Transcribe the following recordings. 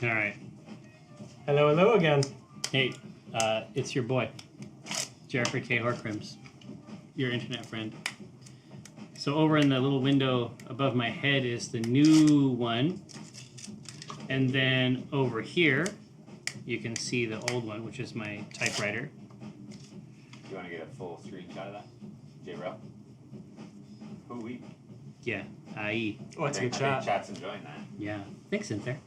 All right. Hello, hello again. Hey, it's your boy, Jeffrey K. Horcrims, your internet friend. So over in the little window above my head is the new one. And then over here, you can see the old one, which is my typewriter. You want to get a full screenshot of that? J-Row? Hoo-wee. Yeah, IE. Oh, that's a good I shot. think chat's enjoying that. Yeah, thanks, Cynthia.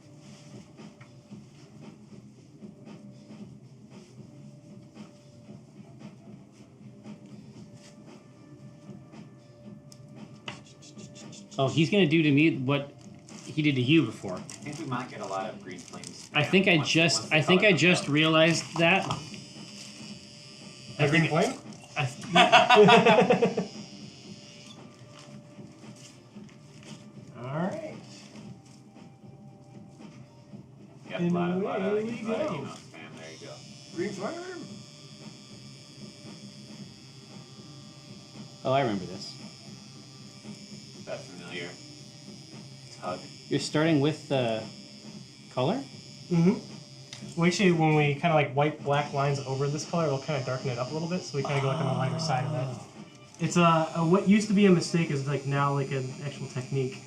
Oh, he's gonna do to me what he did to you before. I think we might get a lot of green flames. I think I just realized that. A green flame? Alright. Yep, And a lot of away we email go. spam. There you go. Green flame. Oh, I remember this. That familiar tug. You're starting with the color? Mm-hmm. Well, actually, when we kind of like wipe black lines over this color, it'll kind of darken it up a little bit, so we kind of go like on the lighter side of it. It's what used to be a mistake is like now like an actual technique.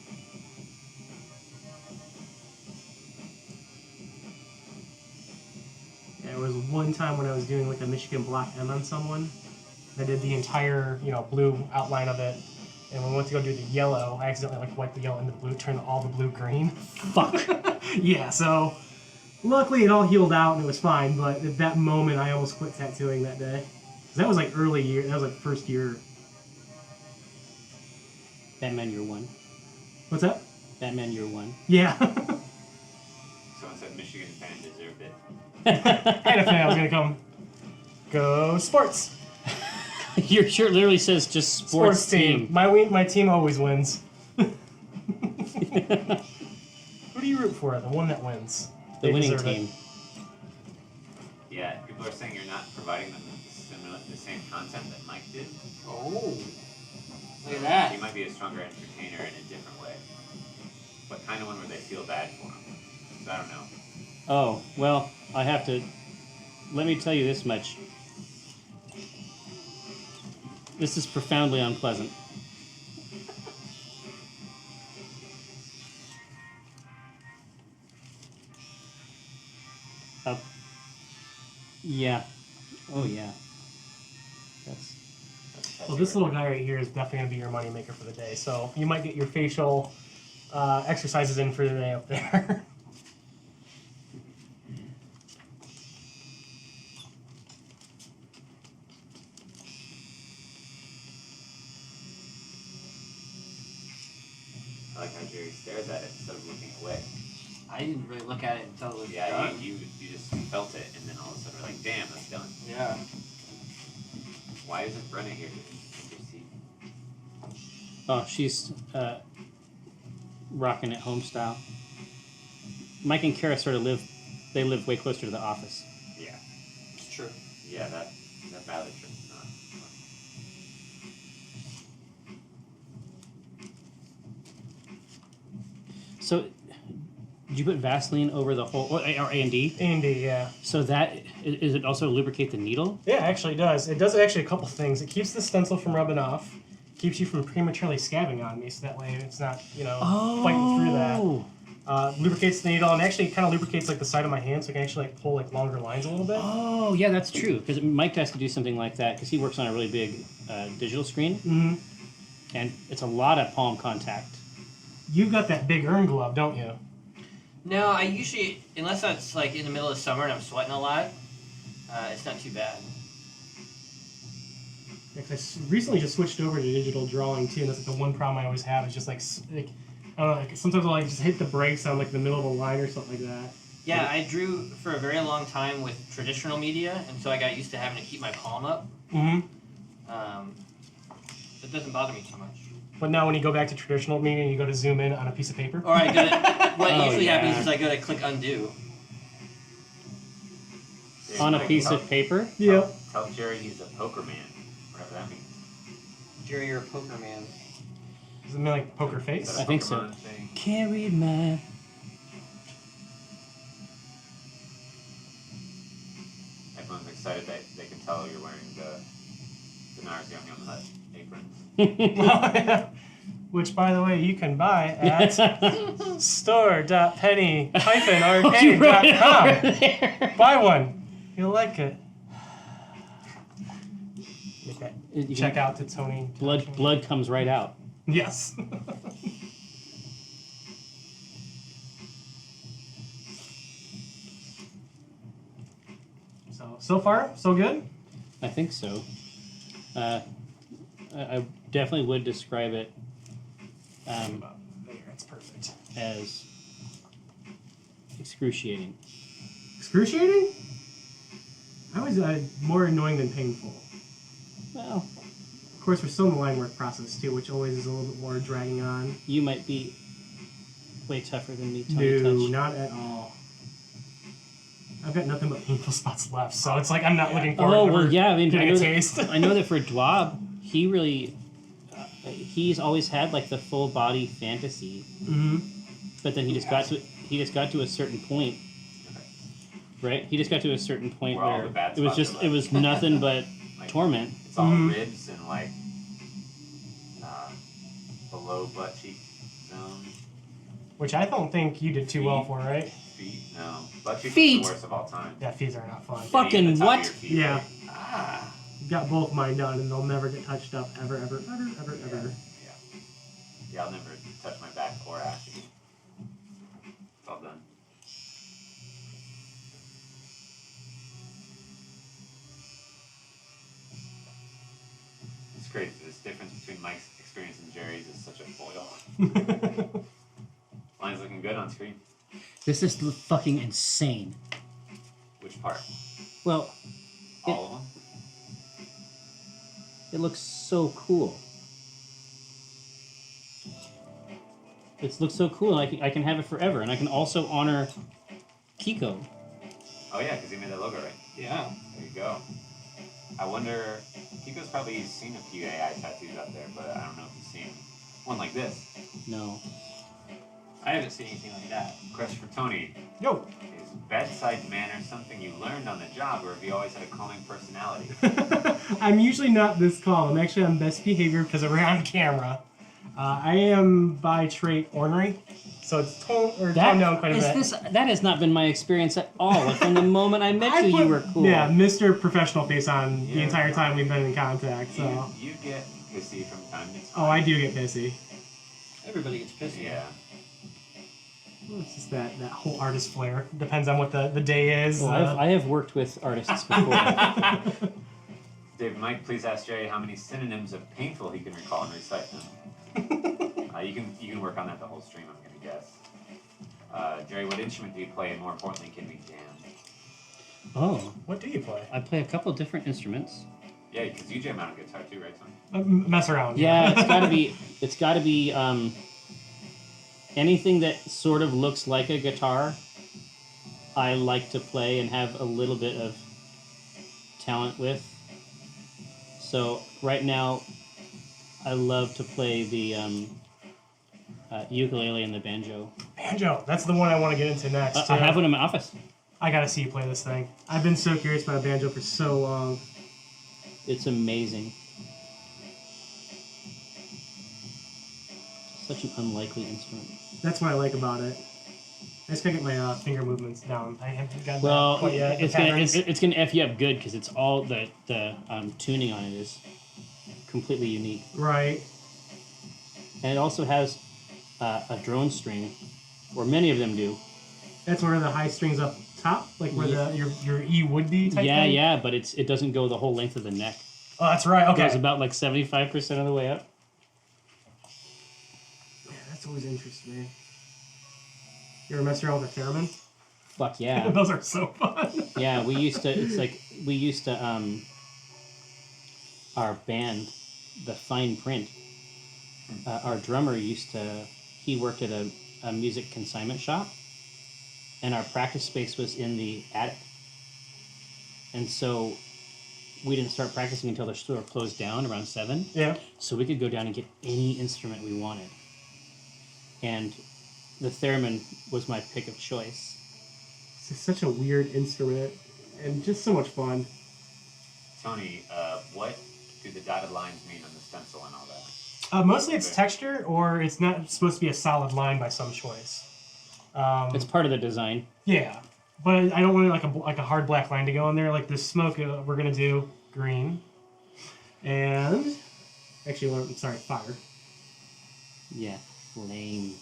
Yeah, there was one time when I was doing like a Michigan Block M on someone. I did the entire, blue outline of it. And when we went to go do the yellow, I accidentally like wiped the yellow into the blue, turned all the blue green. Fuck. Yeah, so luckily it all healed out and it was fine, but at that moment I almost quit tattooing that day. 'Cause that was like early year, that was like first year. Batman Year One. What's that? Batman Year One. Yeah. Someone said Michigan fan deserved it. Kind of fan, I was gonna come. Go sports! Your shirt literally says just sports team. My team always wins. Who do you root for? The one that wins. The They winning deserve it. team. Yeah, people are saying you're not providing them the same content that Mike did. Oh, look at that. He might be a stronger entertainer in a different way. But kind of one where they feel bad for him. So I don't know. Oh, well, I have to... Let me tell you this much. This is profoundly unpleasant. Yeah. Oh, yeah. That's... Well, this little guy right here is definitely going to be your moneymaker for the day. So you might get your facial exercises in for the day up there. I like how Jerry stares at it instead of looking away. I didn't really look at it until it was Yeah, done. you just felt it, and then all of a sudden we're like, damn, that's done. Yeah. Why isn't Brenna here to intercede? Oh, she's rocking it home style. Mike and Kara sort of live way closer to the office. Yeah. It's true. Yeah, that ballad trip is not fun. So, did you put Vaseline over the whole, or A&D? A&D, yeah. So that, is it also lubricate the needle? Yeah, it actually does. It does actually a couple things. It keeps the stencil from rubbing off. Keeps you from prematurely scabbing on me, so that way it's not, fighting through that. Lubricates the needle, and actually kind of lubricates like the side of my hand, so I can actually like pull like longer lines a little bit. Oh, yeah, that's true. Because Mike has to do something like that because he works on a really big digital screen, Mm-hmm. and it's a lot of palm contact. You've got that big urn glove, don't you? No, I usually, unless it's like in the middle of summer and I'm sweating a lot, it's not too bad. Yeah, 'cause I recently just switched over to digital drawing too, and that's like the one problem I always have is just like I don't know, like sometimes I'll like just hit the brakes on like the middle of a line or something like that. Yeah, I drew for a very long time with traditional media, and so I got used to having to keep my palm up. Mm-hmm. It doesn't bother me too much. But now when you go back to traditional media, you go to zoom in on a piece of paper. Or I go to, what Oh, usually yeah. happens is I go to click undo. On a piece of paper? Yep. Tell Jerry he's a poker man, whatever that means. Jerry, you're a poker man. Does it mean like poker face? I think so. Pokemon thing. Can't read my... Which, by the way, you can buy at store.penny-arcade.com. Buy one. You'll like it. Make that You check can- out to Tony. Blood comes right out. Yes. So far, so good? I think so. I definitely would describe it There, that's perfect. as excruciating. Excruciating? I was more annoying than painful. Well, Of course, we're still in the line work process too, which always is a little bit more dragging on. you might be way tougher than me, No, Tony Touch. not at all. I've got nothing but painful spots left, so it's like I'm not looking forward Oh to well, ever yeah. I mean, getting I know a that, taste. I know that for Dwab, he really, he's always had like the full body fantasy, Mm-hmm. but then he just got to a certain point, right? He just got to a certain point Where all where the bad it was spots just are it was nothing but Like, torment. It's all Mhm. ribs and like below butt cheek zone. Which I don't think you did too well for, right? Feet? No. Butt cheek Feet. is the worst of all time. Yeah, feet are not fun. Fucking Getting the top what? of your feet, Yeah. like, ah. Got both mine done, and they'll never get touched up ever. Yeah, I'll never touch my back or ass again. It's all done. It's crazy. This difference between Mike's experience and Jerry's is such a foil. Line's looking good on screen. This is fucking insane. Which part? Well, All of them? it looks so cool. It looks so cool. I can have it forever, and I can also honor Kiko. Oh yeah, because he made that logo, right? Yeah. There you go. I wonder, Kiko's probably seen a few AI tattoos out there, but I don't know if he's seen one like this. No. I haven't seen anything like that. Question for Tony. Yo. Is bedside manner something you learned on the job, or have you always had a calming personality? I'm usually not this calm. I'm actually on best behavior because we're on camera. I am by trait ornery, so it's toned down quite a bit. That has not been my experience at all. Like from the moment I met you, you were cool. Yeah, Mr. Professional face on the Yeah. entire time we've been in contact. So. You get pissy from time to time. Oh, I do get pissy. Everybody gets pissed. Yeah. It's just that whole artist flair. Depends on what the day is. Well, I have worked with artists before. Dave, Mike, please ask Jerry how many synonyms of painful he can recall and recite them. You can work on that the whole stream, I'm gonna guess. Jerry, what instrument do you play, and more importantly, can we jam? Oh, What do you play? I play a couple different instruments. Yeah, because you jam out on guitar too, right, Tony? Mess around. Yeah, it's gotta be anything that sort of looks like a guitar. I like to play and have a little bit of talent with. So right now, I love to play the ukulele and the banjo. Banjo. That's the one I want to get into next. I have one in my office. I gotta see you play this thing. I've been so curious about a banjo for so long. It's amazing. Such an unlikely instrument. That's what I like about it. I just gotta get my finger movements down. I haven't gotten Well, that quite yet. The it's gonna patterns. it's gonna f you up good because it's all the tuning on it is completely unique, Right. and it also has a drone string, or many of them do. That's where the high strings up top, like where Yeah. your E would be type Yeah, thing? yeah, but it doesn't go the whole length of the neck. Oh, that's right. It Okay. goes about like 75% of the way up. Yeah, that's always interested me. You ever mess around with a theremin? Fuck yeah. Those are so fun. Yeah, we used to our band, the Fine Print, our drummer he worked at a music consignment shop, and our practice space was in the attic. And so we didn't start practicing until the store closed down around 7. Yeah. So we could go down and get any instrument we wanted. And the theremin was my pick of choice. It's just such a weird instrument and just so much fun. Tony, what do the dotted lines mean on the stencil and all that? Mostly it's texture, or it's not supposed to be a solid line by some choice. It's part of the design. Yeah, but I don't want like a hard black line to go in there. Like this smoke, we're gonna do green, and actually, I'm sorry, fire, Yeah, flame.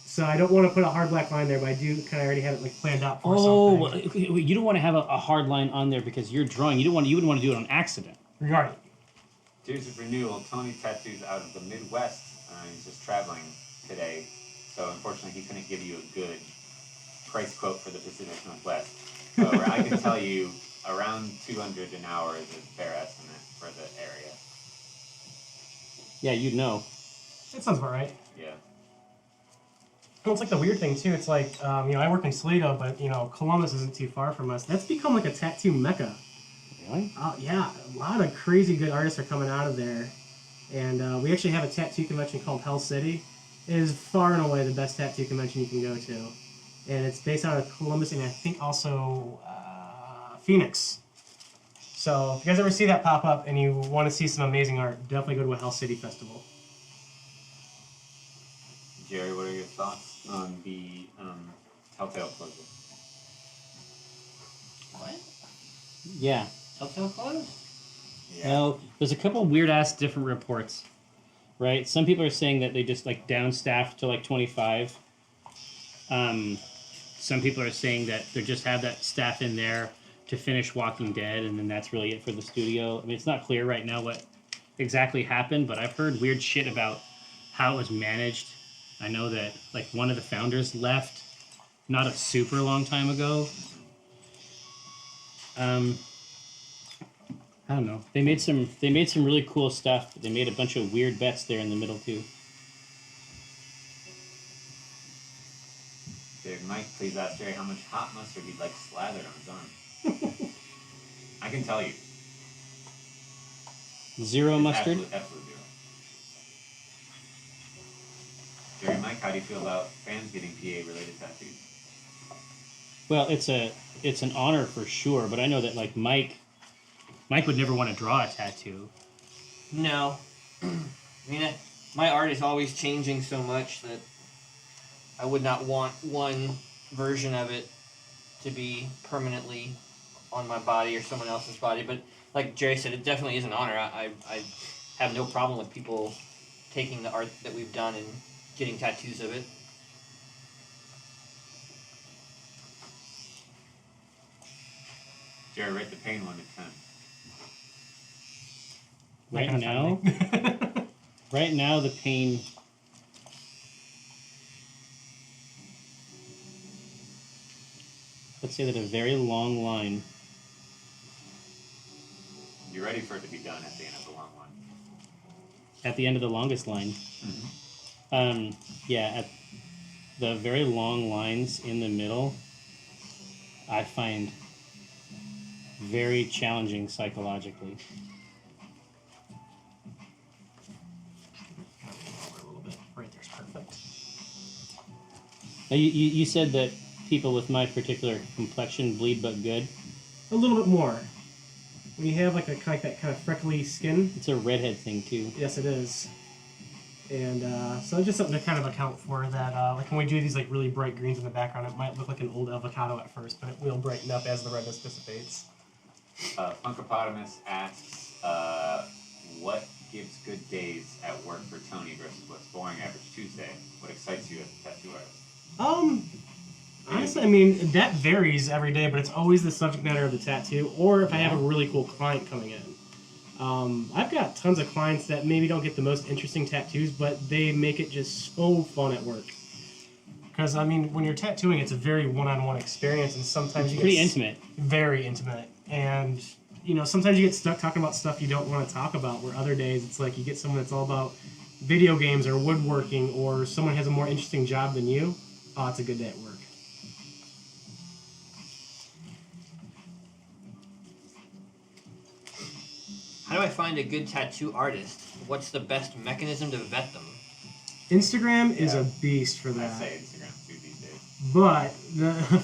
So I don't want to put a hard black line there, but I do kind of already have it like planned out for something. You don't want to have a hard line on there because you're drawing. You wouldn't want to do it on accident. Right. Tears of Renewal, Tony tattoos out of the Midwest. He's just traveling today, so unfortunately he couldn't give you a good price quote for the Pacific Northwest. However, I can tell you around 200 an hour is a fair estimate for the area. Yeah, you'd know. That sounds about right. Yeah. Well, it's like the weird thing too. It's like I work in Toledo, but Columbus isn't too far from us. That's become like a tattoo mecca. Really? Yeah, a lot of crazy good artists are coming out of there, and we actually have a tattoo convention called Hell City. It is far and away the best tattoo convention you can go to, and it's based out of Columbus and I think also Phoenix. So if you guys ever see that pop up and you want to see some amazing art, definitely go to a Hell City festival. Jerry, what are your thoughts on the Telltale closure? What? Yeah. Telltale closed? Yeah. Well, there's a couple weird ass different reports, right? Some people are saying that they just like downstaffed to like 25. Some people are saying that they just have that staff in there to finish Walking Dead, and then that's really it for the studio. I mean, it's not clear right now what exactly happened, but I've heard weird shit about how it was managed. I know that like one of the founders left not a super long time ago. I don't know. They made some really cool stuff, but they made a bunch of weird bets there in the middle too. Did Mike please ask Jerry how much hot mustard he'd like slathered on his arm? I can tell you. Zero It's mustard? Absolute zero. Jerry, Mike, how do you feel about fans getting PA-related tattoos? Well, it's an honor for sure, but I know that like Mike would never want to draw a tattoo. No. I mean, my art is always changing so much that I would not want one version of it to be permanently on my body or someone else's body. But like Jerry said, it definitely is an honor. I have no problem with people taking the art that we've done and getting tattoos of it. Jerry, rate the pain 1 to 10. Right now the pain. Let's say that a very long line. You're ready for it to be done at the end of the long one. At the end of the longest line. Yeah, at the very long lines in the middle, I find very challenging psychologically. A little bit. Right there's perfect. Now, you said that people with my particular complexion bleed but good. A little bit more. We have like that kind of freckly skin. It's a redhead thing too. Yes, it is. And so it's just something to kind of account for that. Like when we do these like really bright greens in the background, it might look like an old avocado at first, but it will brighten up as the redness dissipates. Funkopotamus asks, what gives good days at work for Tony versus what's boring average Tuesday? What excites you as a tattoo artist? Honestly, I mean, that varies every day, but it's always the subject matter of the tattoo, or if I have a really cool client coming in. I've got tons of clients that maybe don't get the most interesting tattoos, but they make it just so fun at work. Because, I mean, when you're tattooing, it's a very one-on-one experience, and sometimes you Pretty get intimate. Very intimate. And, sometimes you get stuck talking about stuff you don't want to talk about, where other days it's like you get someone that's all about video games or woodworking, or someone has a more interesting job than you. Oh, it's a good day at work. How do I find a good tattoo artist? What's the best mechanism to vet them? Instagram is a beast for I that. say Instagram too these days. But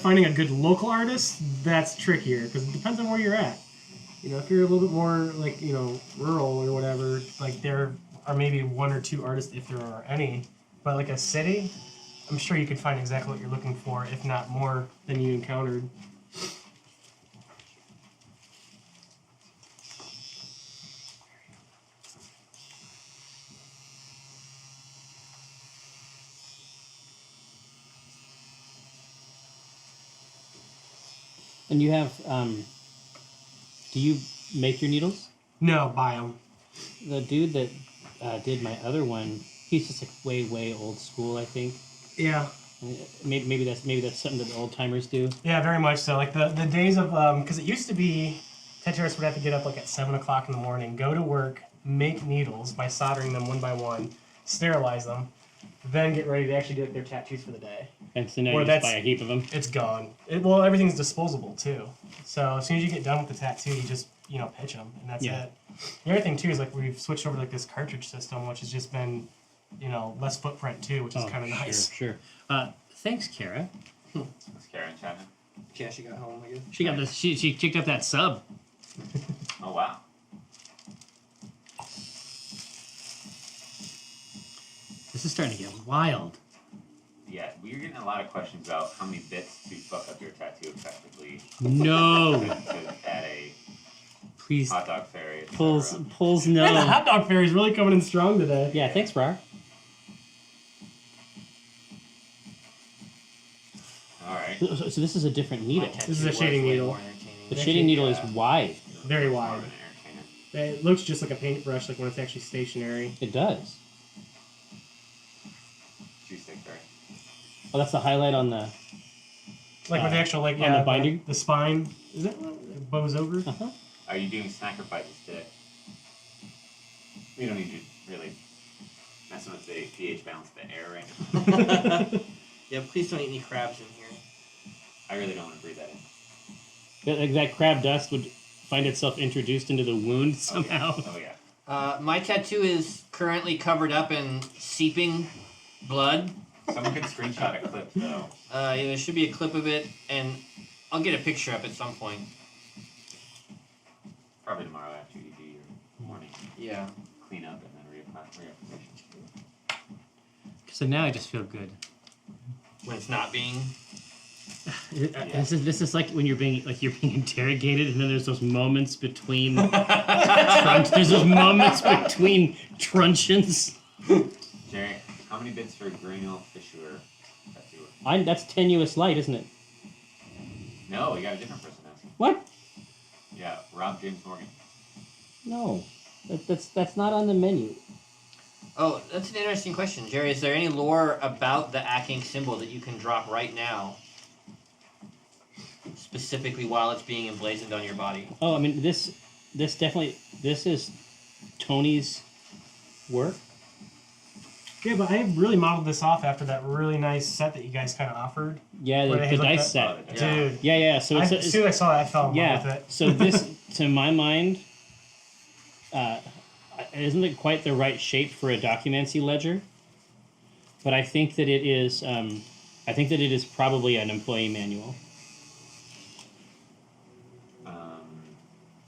finding a good local artist, that's trickier, because it depends on where you're at. if you're a little bit more like rural or whatever, like there are maybe one or two artists if there are any, but like a city, I'm sure you could find exactly what you're looking for, if not more than you encountered. And you have, do you make your needles? No, buy them. The dude that did my other one, he's just like way old school, I think. Yeah. Maybe that's something that the old timers do. Yeah, very much so. Like the days of because it used to be tattooists would have to get up like at 7 o'clock in the morning, go to work, make needles by soldering them one by one, sterilize them, then get ready to actually do their tattoos for the day. And so now Or you just buy a heap of them. It's gone. Well, everything's disposable too. So as soon as you get done with the tattoo, you just pitch them, and that's it. The other thing too is like we've switched over to like this cartridge system, which has just been less footprint too, which is kind of nice. Sure. Thanks, Kara. It's Karen Chapman. Yeah, she got home, I guess. She got this. She kicked up that sub. Oh wow. This is starting to get wild. Yeah, we're getting a lot of questions about how many bits to fuck up your tattoo effectively. No. to add a Please. hot dog fairy. et Pulls cetera. no. Man, the hot dog fairy's really coming in strong today. Yeah, thanks, Brar. All right. So this is a different needle. My tattoo This is a was shading way needle. more entertaining. The shading needle is wide. Very More wide. of an entertainer. It looks just like a paintbrush, like when it's actually stationary. It does. Juice stick fairy. Oh, that's the highlight on the. Like with the actual on the binding? the spine. Is that what it bows over? Uh-huh. Are you doing sacrifices today? We don't need you really messing with the pH balance of the air right now. Yeah, please don't eat any crabs in here. I really don't want to breathe that in. That crab dust would find itself introduced into the wound Oh, somehow. yeah. Oh yeah. My tattoo is currently covered up in seeping blood. Someone could screenshot a clip though. Yeah, there should be a clip of it, and I'll get a picture up at some point. Probably tomorrow after you do your morning Yeah. clean up and then reapplication. So now I just feel good. When it's not being. This is like when you're being interrogated, and then there's those moments between there's those moments between truncheons. Jerry, how many bits for Granular Fissure tattoo? That's tenuous light, isn't it? No, you got a different person asking. What? Yeah, Rob James Morgan. No, that's not on the menu. Oh, that's an interesting question, Jerry. Is there any lore about the Acking symbol that you can drop right now? Specifically while it's being emblazoned on your body. Oh, I mean this definitely is Tony's work. Yeah, but I really modeled this off after that really nice set that you guys kind of offered. Yeah, Where the they looked dice at- set. Yeah. Dude, Yeah. So as it's soon as I saw that, I fell in love with it. So this, to my mind, isn't it quite the right shape for a documency ledger? But I think that it is. I think that it is probably an employee manual.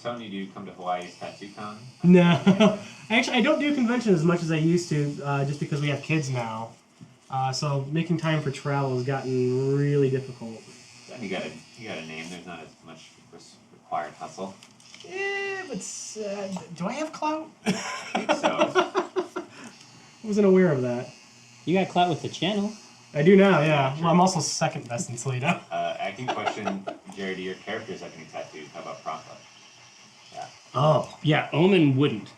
Tony, do you come to Hawaii's Tattoo Con? No, actually, I don't do conventions as much as I used to, just because we have kids now. So making time for travel has gotten really difficult. Then you got a name. There's not as much required hustle. Yeah, but do I have clout? I think so. I wasn't aware of that. You got clout with the channel. I do now, yeah. Well, I'm also second best in Toledo. Acting question, Jerry, do your characters have any tattoos? How about Profa? Yeah. Oh yeah, Omen wouldn't.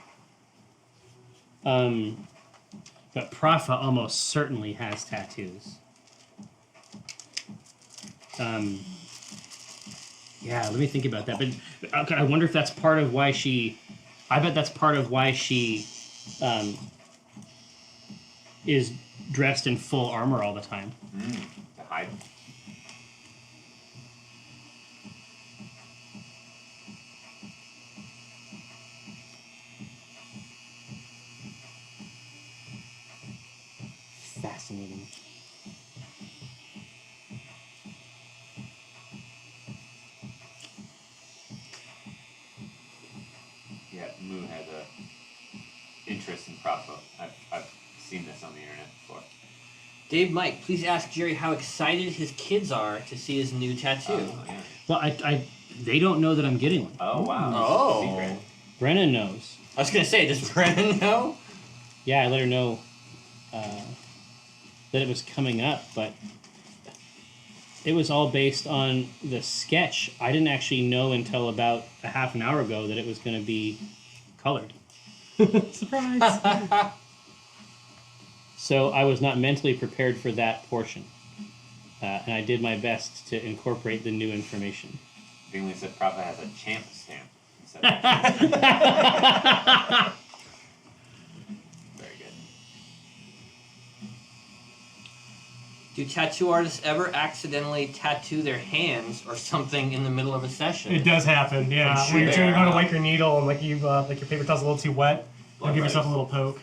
But Profa almost certainly has tattoos. Yeah, let me think about that. But okay, I wonder if that's part of why she. I bet that's part of why she is dressed in full armor all the time. To hide. Fascinating. off of. I've seen this on the internet before. Dave Mike, please ask Jerry how excited his kids are to see his new tattoo. Oh, yeah. Well, they don't know that I'm getting one. Oh, wow. Oh. Secret. Brennan knows. I was gonna say, does Brennan know? Yeah, I let her know that it was coming up, but it was all based on the sketch. I didn't actually know until about a half an hour ago that it was going to be colored. Surprise! So I was not mentally prepared for that portion. And I did my best to incorporate the new information. Bingley said Prava has a champ stamp. Instead of very good. Do tattoo artists ever accidentally tattoo their hands or something in the middle of a session? It does happen, yeah. I'm sure When you're trying to go to there wipe your needle and like your paper towel's a little too wet, you'll give yourself a little poke.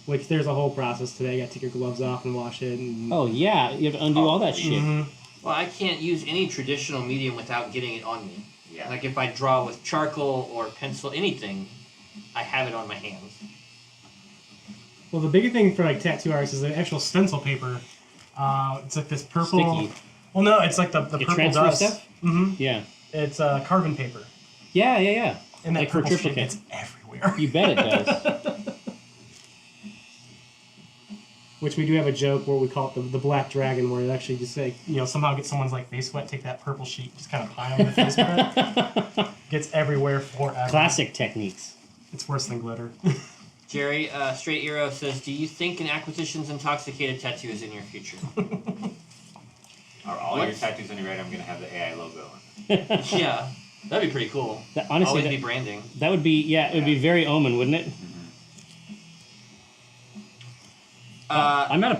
Which there's a whole process today. You got to take your gloves off and wash it. And... Oh, yeah. You have to undo all that shit. Mhm. Well, I can't use any traditional medium without getting it on me. Yeah. Like if I draw with charcoal or pencil, anything, I have it on my hands. Well, the big thing for like tattoo artists is the actual stencil paper. It's like this purple. Sticky. Well, no, it's like the purple transfer dust. stuff? Mm-hmm. Yeah. It's carbon paper, Yeah. and that Like for purple shit triplicate. gets everywhere. You bet it does. Which we do have a joke where we call it the black dragon, where it actually just like somehow get someone's like face wet, take that purple sheet, just kind of pie on the face with it. Gets everywhere forever. Classic techniques. It's worse than glitter. Jerry, Straight Euro says, do you think an Acquisitions Intoxicated tattoo is in your future? Are all your tattoos on your right? I'm going to have the AI logo on them. Yeah, that'd be pretty cool. Honestly, Always be branding. that would be, it would be very Omen, wouldn't it? I'm not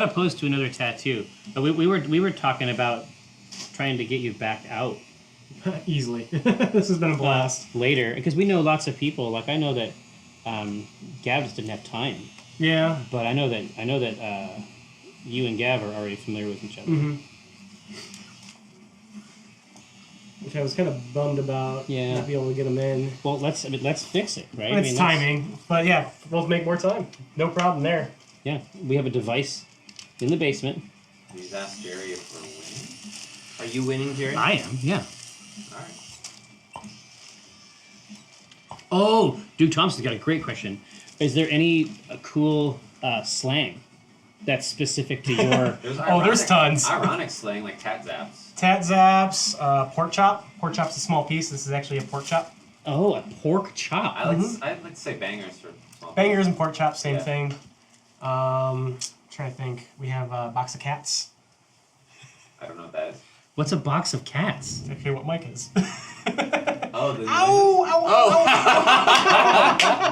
opposed to another tattoo. We were talking about trying to get you back out Easily. This has been a blast. later because we know lots of people. Like I know that Gav just didn't have time, Yeah. but I know that you and Gav are already familiar with each other. Mm-hmm. Which I was kind of bummed about. Yeah. Not being able to get them in. Well, let's fix it, right? It's timing, but yeah, we'll make more time. No problem there. Yeah, we have a device in the basement. Please ask Jerry if we're winning. Are you winning, Jerry? I am, yeah. All right. Oh, Duke Thompson's got a great question. Is there any cool slang that's specific to your... There's tons. Ironic slang like tat zaps. Tat zaps, pork chop. Pork chop's a small piece. This is actually a pork chop. Oh, a pork chop. I'd like to say bangers for small Bangers and pork chops, same Yeah. thing. Trying to think. We have a box of cats. I don't know what that is. What's a box of cats? Okay, what Mike is. Oh, the Ow!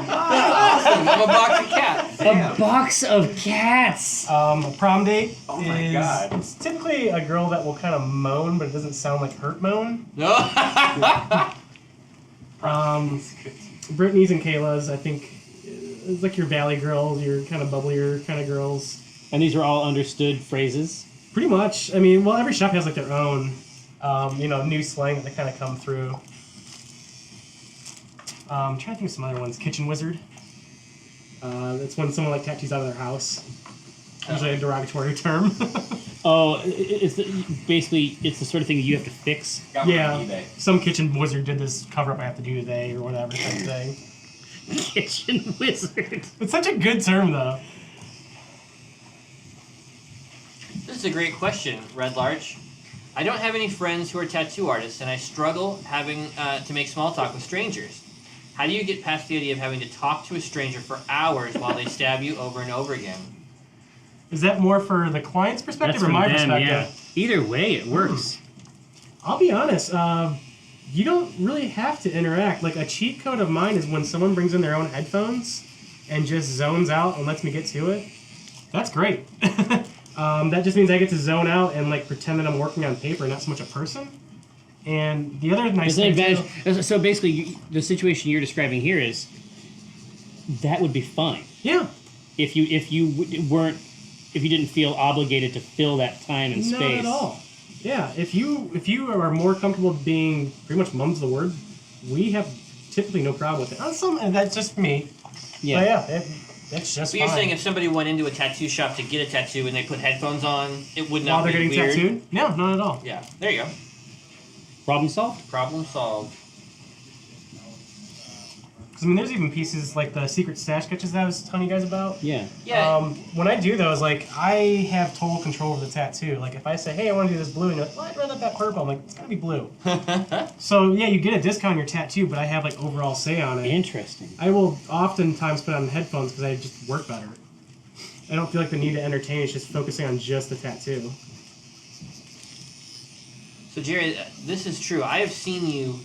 Awesome, I'm a box of cats. Damn. A box of cats! A prom date Oh my is God. it's typically a girl that will kind of moan, but it doesn't sound like hurt moan. No. Brittany's and Kayla's, I think, it's like your valley girls, your kind of bubblier kind of girls. And these are all understood phrases? Pretty much. I mean, well, every shop has like their own, new slang that they kind of come through. I'm trying to think of some other ones. Kitchen wizard. That's when someone like tattoos out of their house. Usually a derogatory term. Oh, it's basically it's the sort of thing that you have to fix. Got one Yeah. on eBay. Some kitchen wizard did this cover up I have to do today or whatever type thing. Kitchen wizard. It's such a good term though. This is a great question, Red Large. I don't have any friends who are tattoo artists, and I struggle having to make small talk with strangers. How do you get past the idea of having to talk to a stranger for hours while they stab you over and over again? Is that more for the client's perspective That's or from my them, perspective? yeah. Either way, it works. I'll be honest. You don't really have to interact. Like a cheat code of mine is when someone brings in their own headphones and just zones out and lets me get to it. That's great. That just means I get to zone out and like pretend that I'm working on paper, not so much a person. And the other nice There's an thing advantage. So basically, the situation you're describing here is that would be fine yeah, if you didn't feel obligated to fill that time and not space. at all. Yeah, if you are more comfortable being pretty much mum's the word, we have typically no problem with it. And that's just me. Yeah. But yeah, It's just But you're fine. saying if somebody went into a tattoo shop to get a tattoo and they put headphones on, it would While not they're be getting weird? tattooed? No, not at all. Yeah, there you go. Problem solved? Problem solved. Because, I mean, there's even pieces like the secret stash sketches that I was telling you guys about. Yeah. Yeah. When I do those, like, I have total control over the tattoo. Like, if I say, hey, I want to do this blue, and you're like, well, I'd rather have that purple. I'm like, it's got to be blue. So, yeah, you get a discount on your tattoo, but I have, like, overall say on it. Interesting. I will oftentimes put on headphones because I just work better. I don't feel like the need to entertain. It's just focusing on just the tattoo. So, Jerry, this is true. I have seen you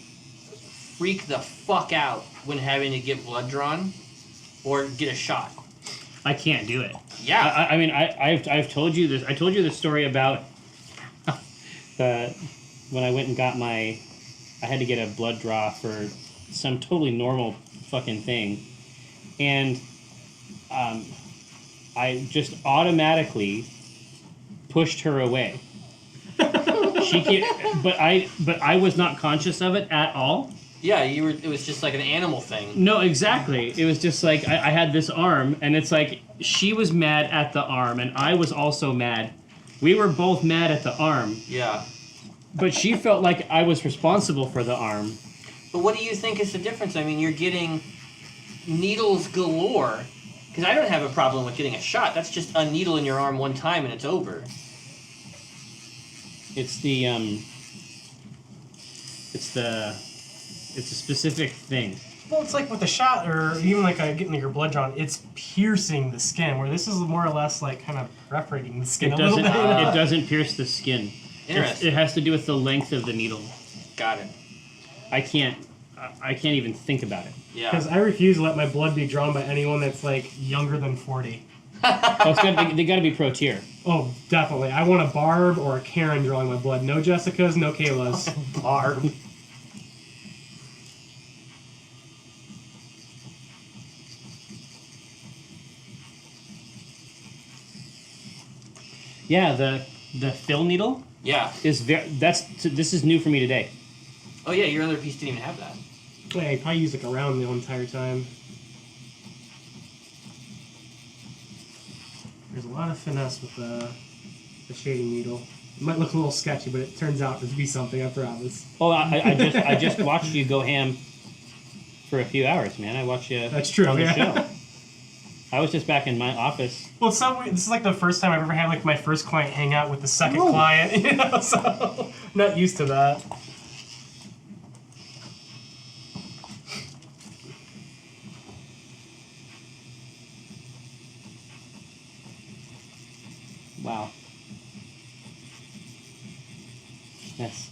freak the fuck out when having to get blood drawn or get a shot. I can't do it. Yeah. I mean, I've told you this. I told you the story about when I went and got I had to get a blood draw for some totally normal fucking thing, and I just automatically pushed her away. But I was not conscious of it at all. Yeah, you were. It was just like an animal thing. No, exactly. It was just like I had this arm, and it's like she was mad at the arm, and I was also mad. We were both mad at the arm, Yeah. but she felt like I was responsible for the arm. But what do you think is the difference? I mean, you're getting needles galore. Because I don't have a problem with getting a shot. That's just a needle in your arm one time and it's over. It's a specific thing. Well, it's like with a shot, or even like getting your blood drawn, it's piercing the skin, where this is more or less like kind of perforating the skin It a little doesn't. bit. It doesn't pierce the skin. Interesting. It has to do with the length of the needle. Got it. I can't even think about it. Yeah. Because I refuse to let my blood be drawn by anyone that's like younger than 40. Oh, they got to be pro tier. Oh, definitely. I want a Barb or a Karen drawing my blood. No Jessicas, no Kaylas. Barb. Yeah, the fill needle Yeah. is this is new for me today. Oh yeah, your other piece didn't even have that. Yeah, I probably use like a round the whole entire time. There's a lot of finesse with the shading needle. It might look a little sketchy, but it turns out to be something, I promise. Oh, I just watched you go ham for a few hours, man. I watched you. That's true, on the yeah. show. I was just back in my office. Well, it's so weird. This is like the first time I've ever had like my first client hang out with the second client, you know, so I'm not used to that. Wow. That's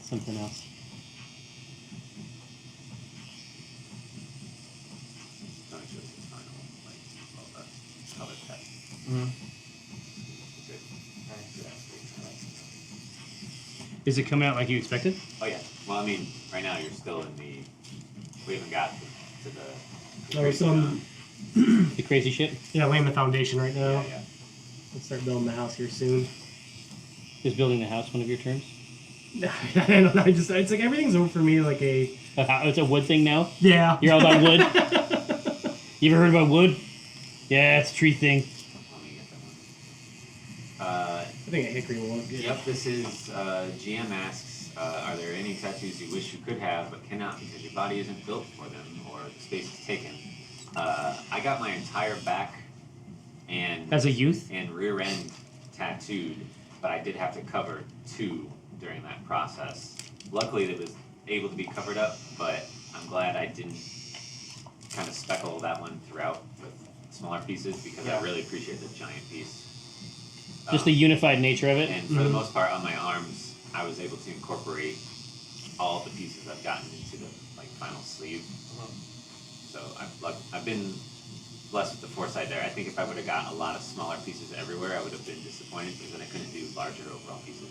something else. Not sure if it's final, like, well, that's color test. Mm-hmm. Good. Is it coming out like you expected? Oh yeah. Well, I mean, right now you're still in the. We haven't got to the. Oh, we're still in- The crazy shit? Yeah, laying the foundation right now. Yeah, yeah. Let's start building the house here soon. Is building the house one of your terms? I don't know. It's like everything's over for me like a. It's a wood thing now? Yeah. You're all about wood? You ever heard about wood? Yeah, it's a tree thing. Let me get that one. I think a hickory will look good. Yep, this is GM asks, are there any tattoos you wish you could have but cannot because your body isn't built for them or the space is taken? I got my entire back and As a youth? and rear end tattooed, but I did have to cover 2 during that process. Luckily, it was able to be covered up, but I'm glad I didn't kind of speckle that one throughout with smaller pieces because Yeah. I really appreciate the giant piece. Just the unified nature of it? And for the most part, on my arms, I was able to incorporate all of the pieces I've gotten into the final sleeve. So I've been blessed with the foresight there. I think if I would have gotten a lot of smaller pieces everywhere, I would have been disappointed because then I couldn't do larger overall pieces.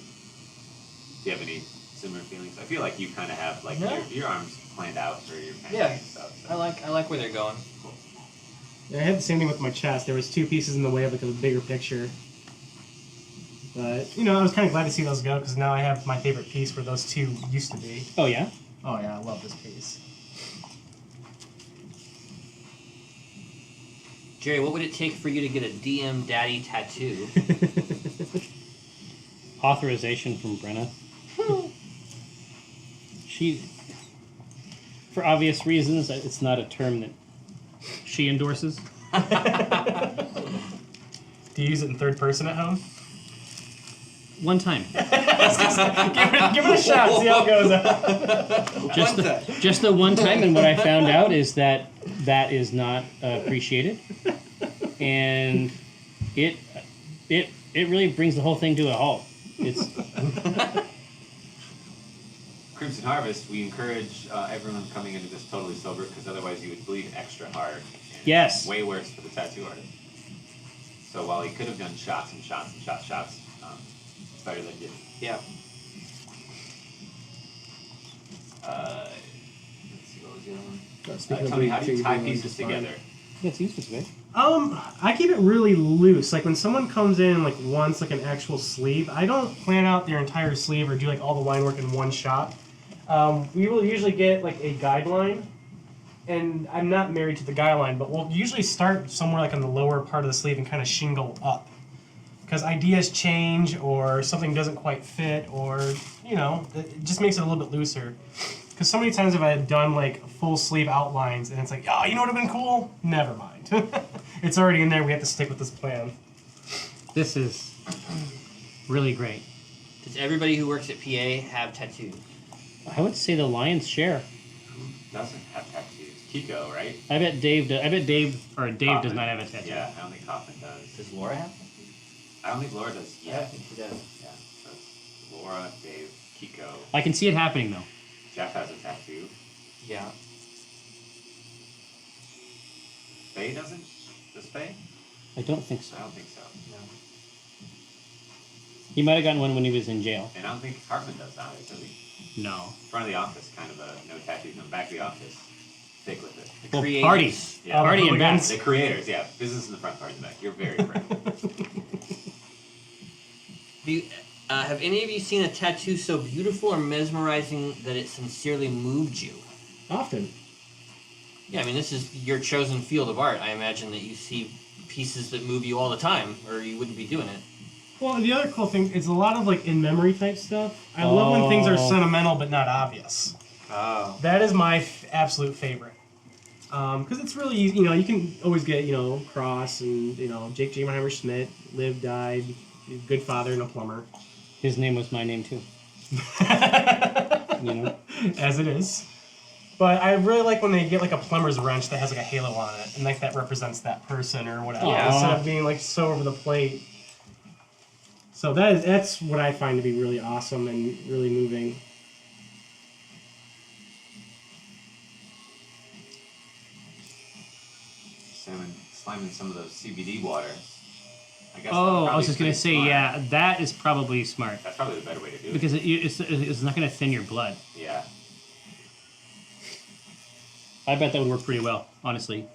Do you have any similar feelings? I feel like you kind of have your arms planned out for your painting Yeah. and stuff. So. I like where they're going. Yeah, I had the same thing with my chest. There was 2 pieces in the way of like a bigger picture. But, you know, I was kind of glad to see those go because now I have my favorite piece where those 2 used to be. Oh, yeah? Oh yeah, I love this piece. Jerry, what would it take for you to get a DM Daddy tattoo? Authorization from Brenna. She, for obvious reasons, it's not a term that she endorses. Do you use it in third person at home? One time. Give it a shot. See how it goes. Just the one time, and what I found out is that is not appreciated, and it really brings the whole thing to a halt. It's Crimson Harvest, we encourage everyone coming into this totally sober, because otherwise you would bleed extra hard. And Yes. it's way worse for the tattoo artist. So while he could have done shots and shots and shots, it's better than didn't. Yeah. Let's see, what was the other one? Speaking of Tell me, how do you bleeding, tie bleeding pieces is fine. together? it's useless, man. I keep it really loose. Like when someone comes in and like wants like an actual sleeve, I don't plan out their entire sleeve or do like all the line work in one shot. We will usually get like a guideline, and I'm not married to the guideline, but we'll usually start somewhere like on the lower part of the sleeve and kind of shingle up. Because ideas change or something doesn't quite fit, or, you know, it just makes it a little bit looser. Because so many times have I done like full sleeve outlines and it's like, oh, you know what would have been cool? Never mind. It's already in there. We have to stick with this plan. This is really great. Does everybody who works at PA have tattoos? I would say the lion's share. Doesn't have tattoos. Kiko, right? I bet Dave does not Kaufman. have a tattoo. Yeah, I don't think Kaufman does. Does Laura have? I don't think Laura does I yet. think she does. Yeah, so it's Laura, Dave, Kiko. I can see it happening though. Jeff has a tattoo. Yeah. Faye doesn't? Does Faye? I don't think so. I don't think so. No. He might have gotten one when he was in jail. And I don't think Hartman does either, does he? No. Front of the office, kind of a no tattoos. No, back of the office, thick with it. Well, Creators. parties. Yeah. Party and hooligans. events. The creators, yeah. Business in the front, party in the back. You're very correct. Have any of you seen a tattoo so beautiful or mesmerizing that it sincerely moved you? Often. Yeah, I mean, this is your chosen field of art. I imagine that you see pieces that move you all the time, or you wouldn't be doing it. Well, and the other cool thing is a lot of like in memory type stuff. I love when things are sentimental but not obvious. Oh. That is my absolute favorite. Because it's really easy. You know, you can always get, you know, Cross and, you know, Jake Jammerheimer Schmidt, lived, died, good father and a plumber. His name was my name too. You know? As it is. But I really like when they get like a plumber's wrench that has like a halo on it, and like that represents that person or whatever, Yeah. instead of being like so over the plate. So that's what I find to be really awesome and really moving. Slamming some of those CBD water. I guess Oh, I was just gonna say, yeah, that is probably smart That's probably the better way to do it. because it's not gonna thin your blood. Yeah. I bet that would work pretty well, honestly.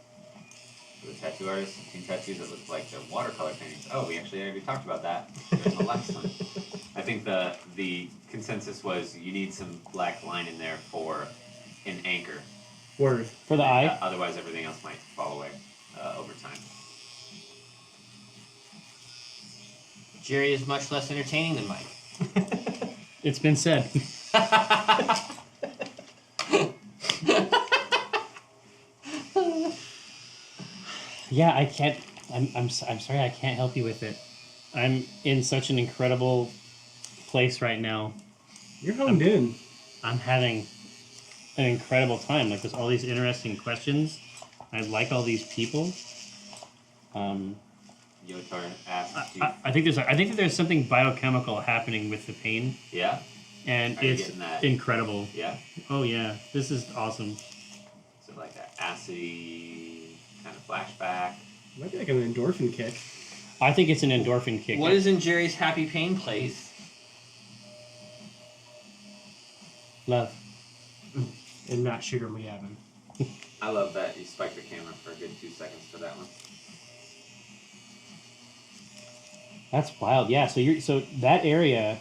For the tattoo artist, some tattoos that look like the watercolor paintings. Oh, we actually already talked about that in the last one. I think the consensus was you need some black line in there for an anchor. Word. For the eye. Otherwise, everything else might fall away over time. Jerry is much less entertaining than Mike. It's been said. Yeah, I can't. I'm sorry, I can't help you with it. I'm in such an incredible place right now. You're honed in. I'm having an incredible time. Like there's all these interesting questions. I like all these people. Yotar asked you. I think there's something biochemical happening with the pain, Yeah? and Are you it's getting that? incredible. Yeah? Oh yeah, this is awesome. Is it like that acidy kind of flashback? Might be like an endorphin kick. I think it's an endorphin kick. What is in Jerry's happy pain place? Love? And not Shooter McGavin. I love that you spiked the camera for a good 2 seconds for that one. That's wild. Yeah. So that area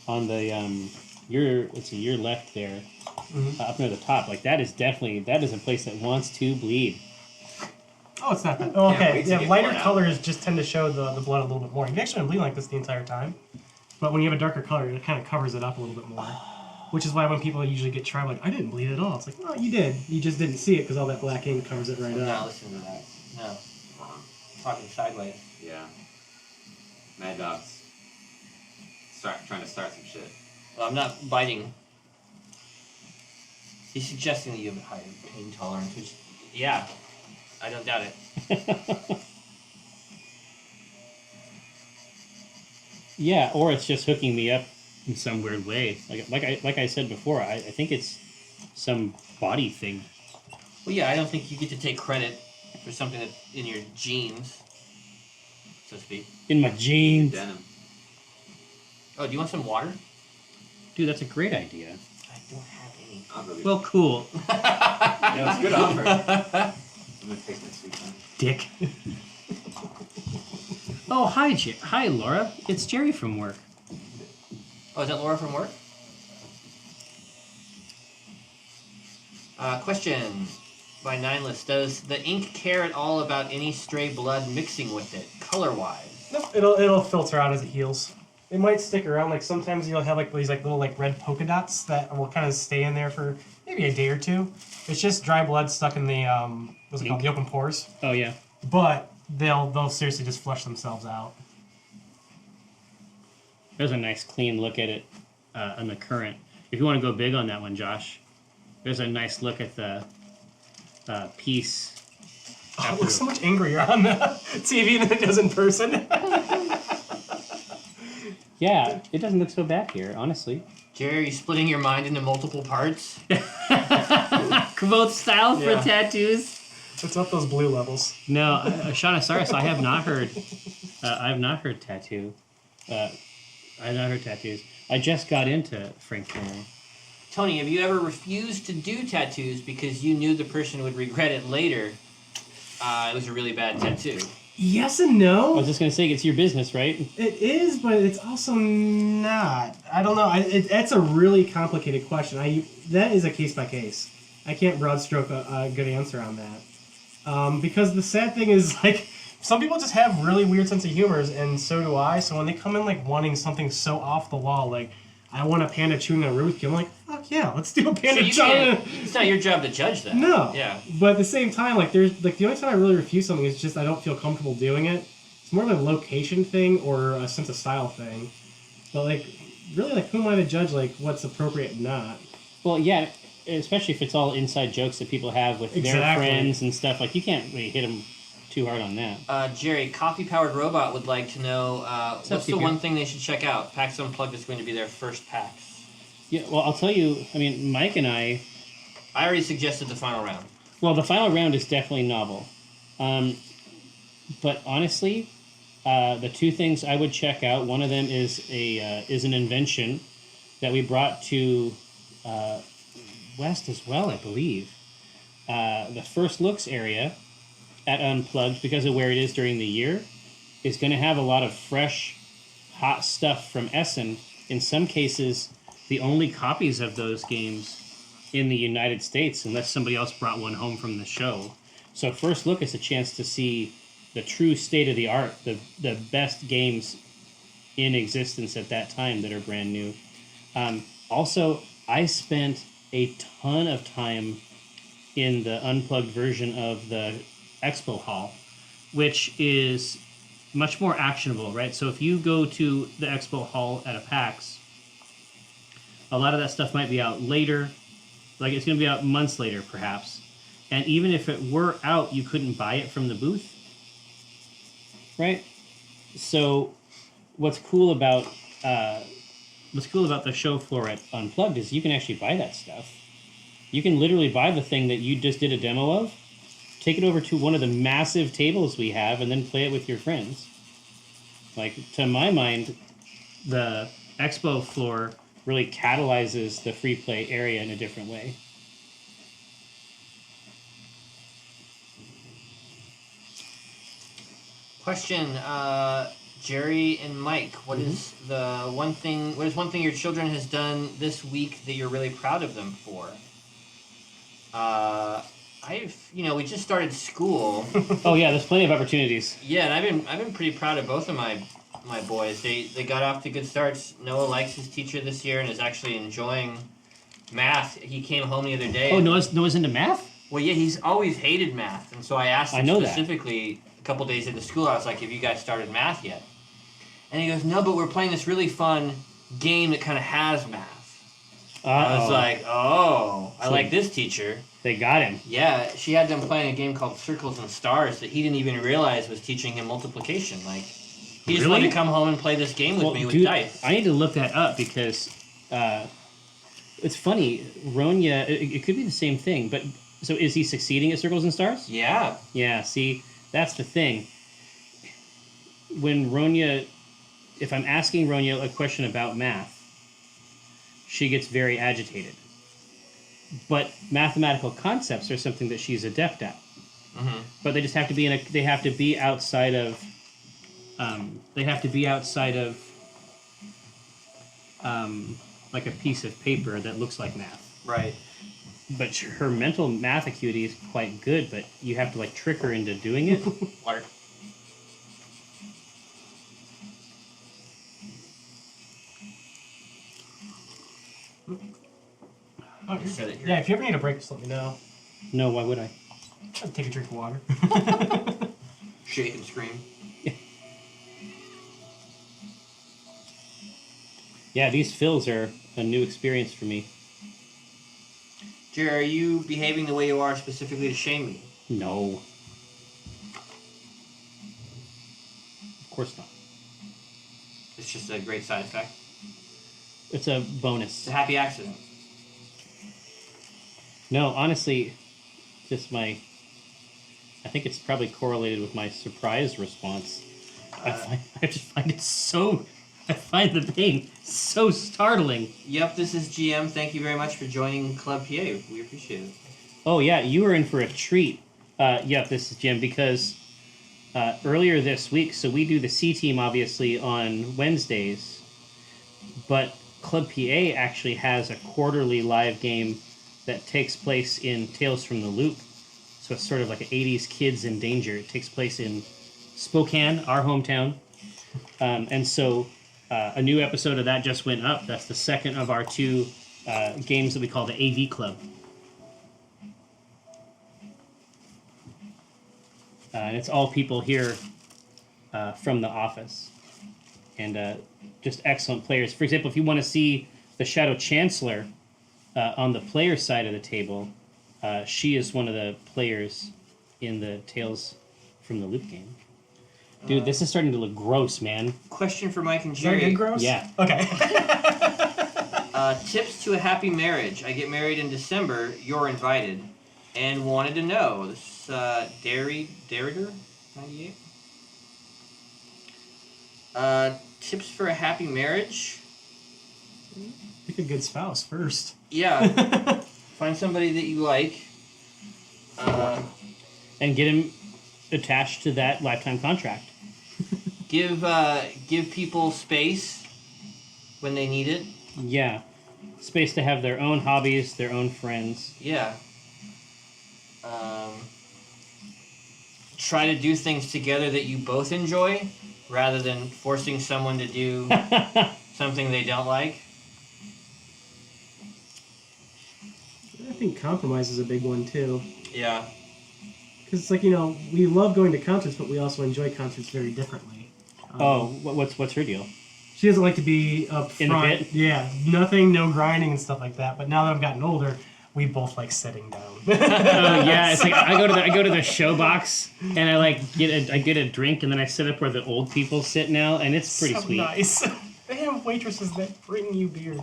on the your left there, up near the top, like that is a place that wants to bleed. Oh, it's not that. Oh, Can't okay. wait to Yeah, get lighter blood out. colors just tend to show the blood a little bit more. You've actually been bleeding like this the entire time. But when you have a darker color, it kind of covers it up a little bit more. Which is why when people usually get tried, like, I didn't bleed at all. It's like, no, you did. You just didn't see it because all that black ink covers it right I'm not up. listening to that. No. Wrong. Talking sideways. Yeah. Mad Dog's trying to start some shit. Well, I'm not biting. He's suggesting that you have a higher pain tolerance, which, yeah, I don't doubt it. Yeah, or it's just hooking me up in some weird way. Like I said before, I think it's some body thing. Well, yeah, I don't think you get to take credit for something that's in your genes, so to speak. In my jeans. Denim. Oh, do you want some water? Dude, that's a great idea. I don't have any. I'll go get Well, cool. yeah, it's a good offer. I'm gonna take my sweet time. Dick. Oh, hi, hi, Laura. It's Jerry from work. Oh, is that Laura from work? Question by Nineless. Does the ink care at all about any stray blood mixing with it, color-wise? Nope, it'll filter out as it heals. It might stick around. Like sometimes you'll have like these like little like red polka dots that will kind of stay in there for maybe a day or two. It's just dry blood stuck in the what's it called, the open pores. Oh, yeah. But they'll seriously just flush themselves out. There's a nice clean look at it on the current. If you want to go big on that one, Josh, there's a nice look at the piece. Oh, it looks so much angrier on the TV than it does in person. Yeah, it doesn't look so bad here, honestly. Jerry, are you splitting your mind into multiple parts? Both styles Yeah. for tattoos. It's up those blue levels. No, Shaunosaurus, I have not heard. I have not heard tattoo. I have not heard tattoos. I just got into Frank Turner. Tony, have you ever refused to do tattoos because you knew the person would regret it later? It was a really bad tattoo. Yes and I no. was just gonna say it's your business, right? It is, but it's also not. I don't know. That's a really complicated question. That is a case by case. I can't broad stroke a good answer on that. Because the sad thing is, like, some people just have really weird sense of humors, and so do I. So when they come in like wanting something so off the wall, like I want a panda chewing on a Rubik's Cube, I'm like, fuck yeah, let's do a So panda you chewing. can't, it's not your job to judge that. No. Yeah. But at the same time, like there's like the only time I really refuse something is just I don't feel comfortable doing it. It's more of a location thing or a sense of style thing. But like really, like who am I to judge like what's appropriate and not? Well, yeah, especially if it's all inside jokes that people have with their Exactly. friends and stuff. Like you can't really hit them too hard on that. Jerry, Coffee Powered Robot would like to know up, what's the Keeper? one thing they should check out. PAX Unplugged is going to be their first PAX. Yeah, well, I'll tell you. I mean, Mike and I. I already suggested the final round. Well, the final round is definitely novel, but honestly, the two things I would check out. One of them is an invention that we brought to West as well, I believe. The first looks area at Unplugged, because of where it is during the year, is going to have a lot of fresh, hot stuff from Essen. In some cases, the only copies of those games in the United States, unless somebody else brought one home from the show. So first look is a chance to see the true state of the art, the best games in existence at that time that are brand new. Also, I spent a ton of time in the Unplugged version of the Expo Hall, which is much more actionable, right? So if you go to the Expo Hall at a PAX, a lot of that stuff might be out later. Like it's going to be out months later, perhaps. And even if it were out, you couldn't buy it from the booth, right? So what's cool about the show floor at Unplugged is you can actually buy that stuff. You can literally buy the thing that you just did a demo of, take it over to one of the massive tables we have, and then play it with your friends. Like, to my mind, the expo floor really catalyzes the free play area in a different way. Question, Jerry and Mike, what is one thing your children has done this week that you're really proud of them for? I we just started school. Oh yeah, there's plenty of opportunities. Yeah, and I've been pretty proud of both of my boys. They got off to good starts. Noah likes his teacher this year and is actually enjoying math. He came home the other day. Oh, Noah's into math? Well, yeah, he's always hated math, and so I asked him know that. specifically a couple days into school. I was like, "Have you guys started math yet?" And he goes, "No, but we're playing this really fun game that kind of has math." I was like, "Oh, I like this teacher." They got him. Yeah, she had them playing a game called Circles and Stars that he didn't even realize was teaching him multiplication. Like, he just wanted to come home and play this game with me with dude, dice. I need to look that up because it's funny. Ronya, it could be the same thing, but so is he succeeding at Circles and Stars? Yeah. Yeah, see, that's the thing. When Ronya, if I'm asking Ronya a question about math, she gets very agitated. But mathematical concepts are something that she's adept at. Mm-hmm. But they just have to be they have to be outside of like a piece of paper that looks like math. Right. But her mental math acuity is quite good, but you have to like trick her into doing it. Water. Oh, Set it here. yeah, if you ever need a break, just let me know. No, why would I? I'll take a drink of water. Shake and scream. Yeah, these fills are a new experience for me. Jerry, are you behaving the way you are specifically to shame me? No. Of course not. It's just a great side effect. It's a It's bonus. a happy accident. No, honestly, just I think it's probably correlated with my surprise response. I just find it so... I find the pain so startling. Yep, this is GM. Thank you very much for joining Club PA. We appreciate it. Oh, yeah, you were in for a treat. Yep, this is Jim, because earlier this week, so we do the C team, obviously, on Wednesdays, but Club PA actually has a quarterly live game that takes place in Tales from the Loop. So it's sort of like an 80s Kids in Danger. It takes place in Spokane, our hometown. And so a new episode of that just went up. That's the second of our two games that we call the AV Club. And it's all people here from the office. And just excellent players. For example, if you want to see the Shadow Chancellor on the player side of the table, she is one of the players in the Tales from the Loop game. Dude, this is starting to look gross, man. Question for Mike and Is that Jerry. good, gross? Yeah. Okay. Tips to a happy marriage. I get married in December. You're invited. And wanted to know. This Derrider 98. Tips for a happy marriage. Pick a good spouse first. Yeah. Find somebody that you like. And get him attached to that lifetime contract. Give people space when they need it. Yeah. Space to have their own hobbies, their own friends. Yeah. Try to do things together that you both enjoy, rather than forcing someone to do something they don't like. I think compromise is a big one, too. Yeah. Because it's like, we love going to concerts, but we also enjoy concerts very differently. What's her deal? She doesn't like to be up front. In the pit? Yeah, nothing, no grinding and stuff like that. But now that I've gotten older, we both like sitting down. Yeah, it's like I go to the show box and I get a drink and then I sit up where the old people sit now, and it's pretty so sweet. Nice. They have waitresses that bring you beer.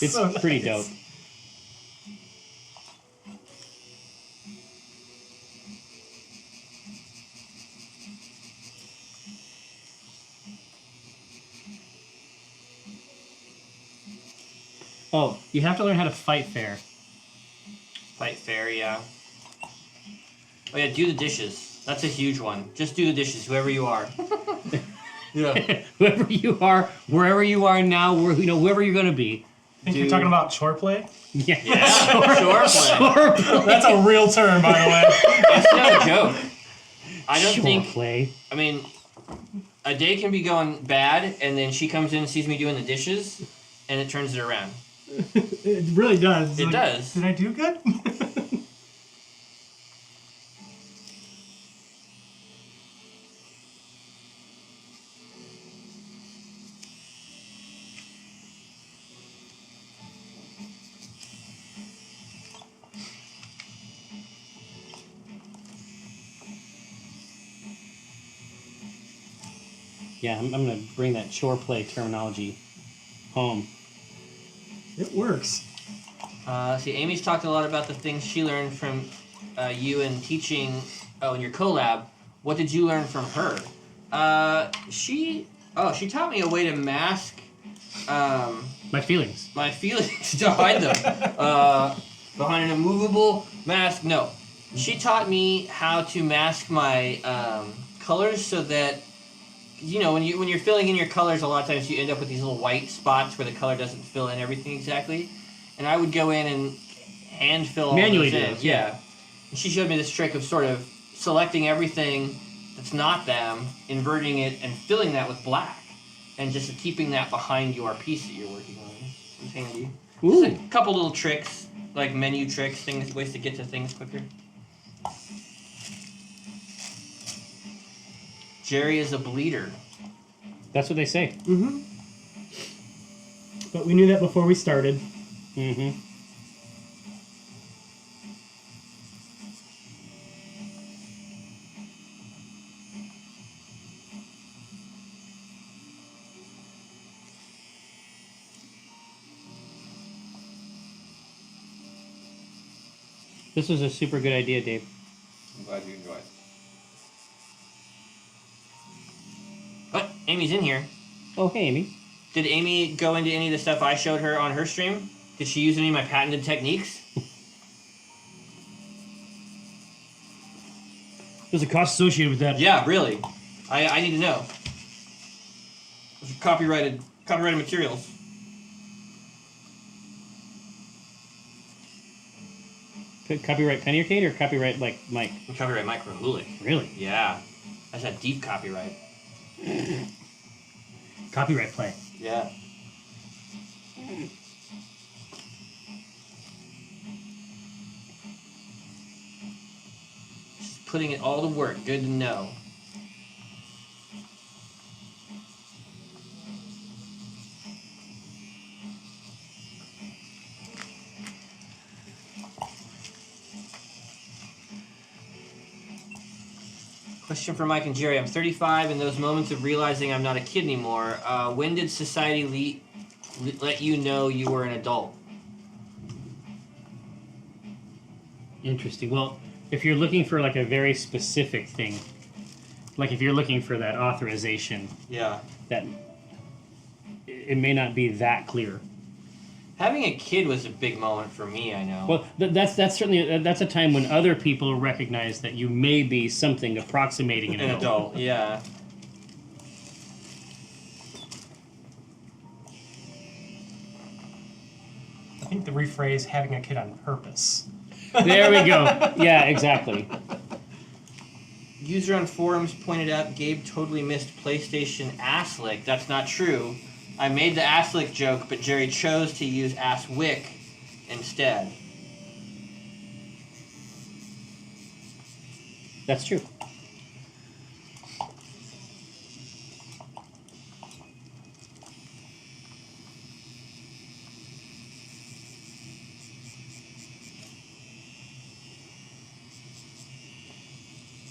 It's so pretty nice. dope. Oh, you have to learn how to fight fair. Fight fair, yeah. Oh yeah, do the dishes. That's a huge one. Just do the dishes, whoever you are. Yeah. Whoever you are, wherever you are now, whoever you're going to be, think you're talking about shore play? Yeah. Yeah, shore play. That's a real term, by the way. It's no joke. I don't Shore think. play. I mean, a day can be going bad, and then she comes in and sees me doing the dishes, and it turns it around. It really does. It does. Did I do good? Yeah, I'm gonna bring that shore play terminology home. It works. See, Amy's talked a lot about the things she learned from you in teaching. Oh, in your collab. What did you learn from her? She taught me a way to mask My feelings. my feelings, to hide them behind an immovable mask. No, she taught me how to mask my colors so that, you know, when you're filling in your colors, a lot of times you end up with these little white spots where the color doesn't fill in everything exactly. And I would go in and hand fill all Manually those do in. those, Yeah. And she showed me this trick of sort of selecting everything that's not them, inverting it, and filling that with black, and just keeping that behind your piece that you're working on. It's handy. Ooh. Just a couple little tricks, like menu tricks, things, ways to get to things quicker. Jerry is a bleeder. That's what they say. Mm-hmm. But we knew that before we started. Mm-hmm. This was a super good idea, Dave. I'm glad you enjoyed. But Amy's in here. Oh, hey, Amy. Did Amy go into any of the stuff I showed her on her stream? Did she use any of my patented techniques? There's a cost associated with that. Yeah, really. I need to know. Those are copyrighted materials. Copyright Penny Arcade or copyright, like, Mike? Copyright Micro Hulik. Really? Yeah. That's a deep copyright. Copyright play. Yeah. Just putting it all to work. Good to know. Question for Mike and Jerry. I'm 35. In those moments of realizing I'm not a kid anymore, when did society let you know you were an adult? Interesting. Well, if you're looking for, like, a very specific thing, like if you're looking for that authorization, Yeah. that it may not be that clear. Having a kid was a big moment for me, I know. Well, that's certainly that's a time when other people recognize that you may be something approximating an adult. Yeah. I think the rephrase having a kid on purpose. There we go. Yeah, exactly. User on forums pointed out Gabe totally missed PlayStation ass lick. That's not true. I made the ass lick joke, but Jerry chose to use ass wick instead. That's true.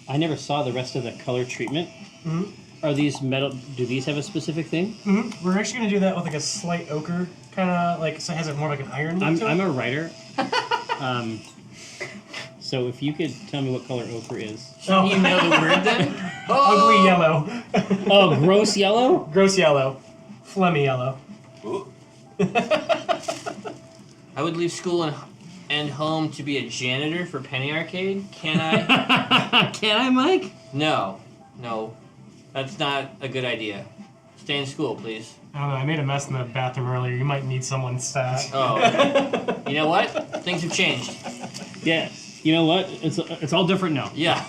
I never saw the rest of the color treatment. Mm-hmm. Are these metal? Do these have a specific thing? Mm-hmm. We're actually going to do that with like a slight ochre, kind of like, so it has more like an iron look to it. I'm a writer. So if you could tell me what color ochre is. Oh. You know the word then? Ugly yellow. Oh, gross yellow? Gross yellow. Phlegmy yellow. Ooh. I would leave school and home to be a janitor for Penny Arcade. Can I? Can I, Mike? No. That's not a good idea. Stay in school, please. I don't know. I made a mess in the bathroom earlier. You might need someone's stat. Oh, okay. You know what? Things have changed. Yeah. You know what? It's all different now. Yeah.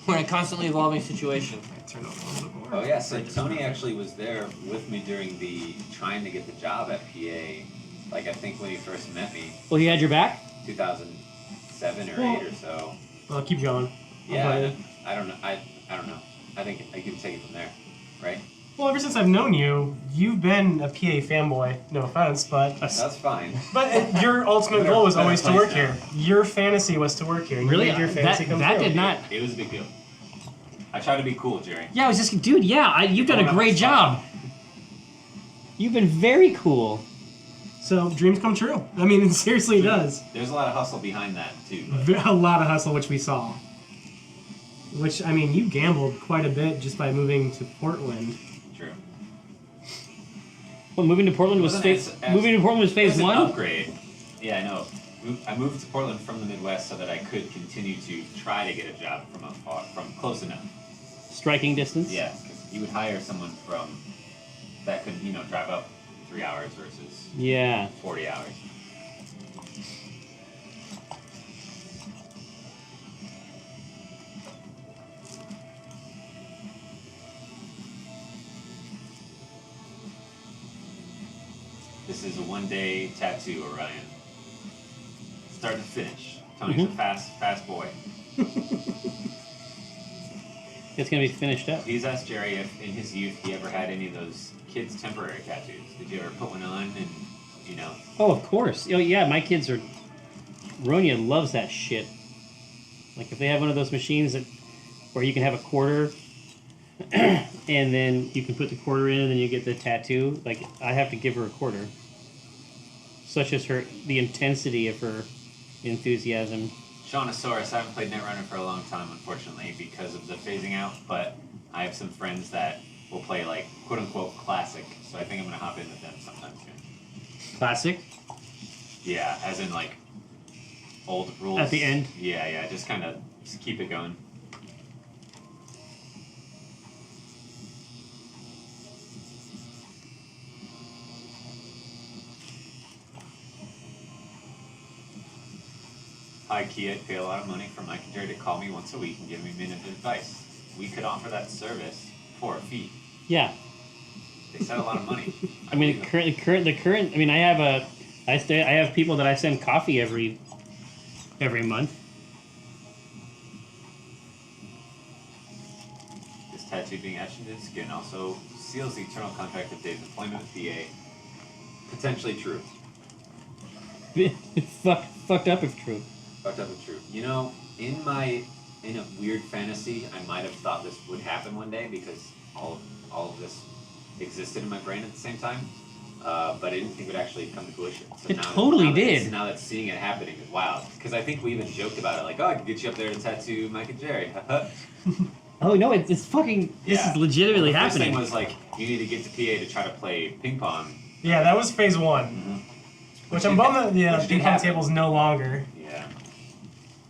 We're in a constantly evolving situation. Turn off a little bit more. Oh yeah, so Tony actually was there with me during the trying to get the job at PA. Like I think when he first met me, Well, he had your back? 2007 or Well- 8 or so. Well, keep going. Yeah, I don't know. I don't know. I think I can take it from there, right? Well, ever since I've known you, you've been a PA fanboy. No offense, but That's fine. your ultimate goal was always to work here. Your fantasy was to work here. And Really? You made your fantasy come that true. did not. It was a big deal. I try to be cool, Jerry. Yeah, I was just, dude. Yeah, you've done a great job. You've been very cool. So dreams come true. I mean, it seriously does. There's a lot of hustle behind that too. A lot of hustle, which we saw. Which, I mean, you gambled quite a bit just by moving to Portland. True. Well, moving to Portland was phase. Moving to Portland was phase It was an one. upgrade. Yeah, I know. I moved to Portland from the Midwest so that I could continue to try to get a job from close enough. Striking distance. Yeah, because you would hire someone from that could drive up 3 hours versus Yeah. 40 hours. This is a one-day tattoo, Orion. Start to finish. Tony's a fast boy. It's gonna be finished up. He's asked Jerry if in his youth he ever had any of those kids' temporary tattoos. Did you ever put one on and, Oh, of course. Oh, yeah. My kids are. Ronia loves that shit. Like if they have one of those machines where you can have a quarter, and then you can put the quarter in, and then you get the tattoo. Like I have to give her a quarter. Such as the intensity of her enthusiasm. Shaunosaurus, I haven't played Netrunner for a long time, unfortunately, because of the phasing out, but I have some friends that will play, like, quote-unquote classic, so I think I'm going to hop in with them sometime soon. Classic. Yeah, as in, like, old rules. At the end? Yeah, just kind of keep it going. Hi, Key, I'd pay a lot of money for Mike and Jerry to call me once a week and give me minute advice. We could offer that service for a fee. Yeah. They said a lot of money. I mean, the current. I mean, I have people that I send coffee every month. This tattoo being etched into his skin also seals the eternal contract of Dave's employment with PA. Potentially true. Fucked up if true. Fucked up if true. In a weird fantasy, I might have thought this would happen one day because all of this existed in my brain at the same time. But I didn't think it would actually come to fruition. So It totally did. Now that seeing it happening is wild. Because I think we even joked about it, like, oh, I could get you up there to tattoo Mike and Jerry. Oh no, it's fucking. This is legitimately the happening. First thing was like, you need to get to PA to try to play ping pong. Yeah, that was phase one. Mm-hmm. Which I'm bummed that the Which did ping pong happen. table's no longer. Yeah.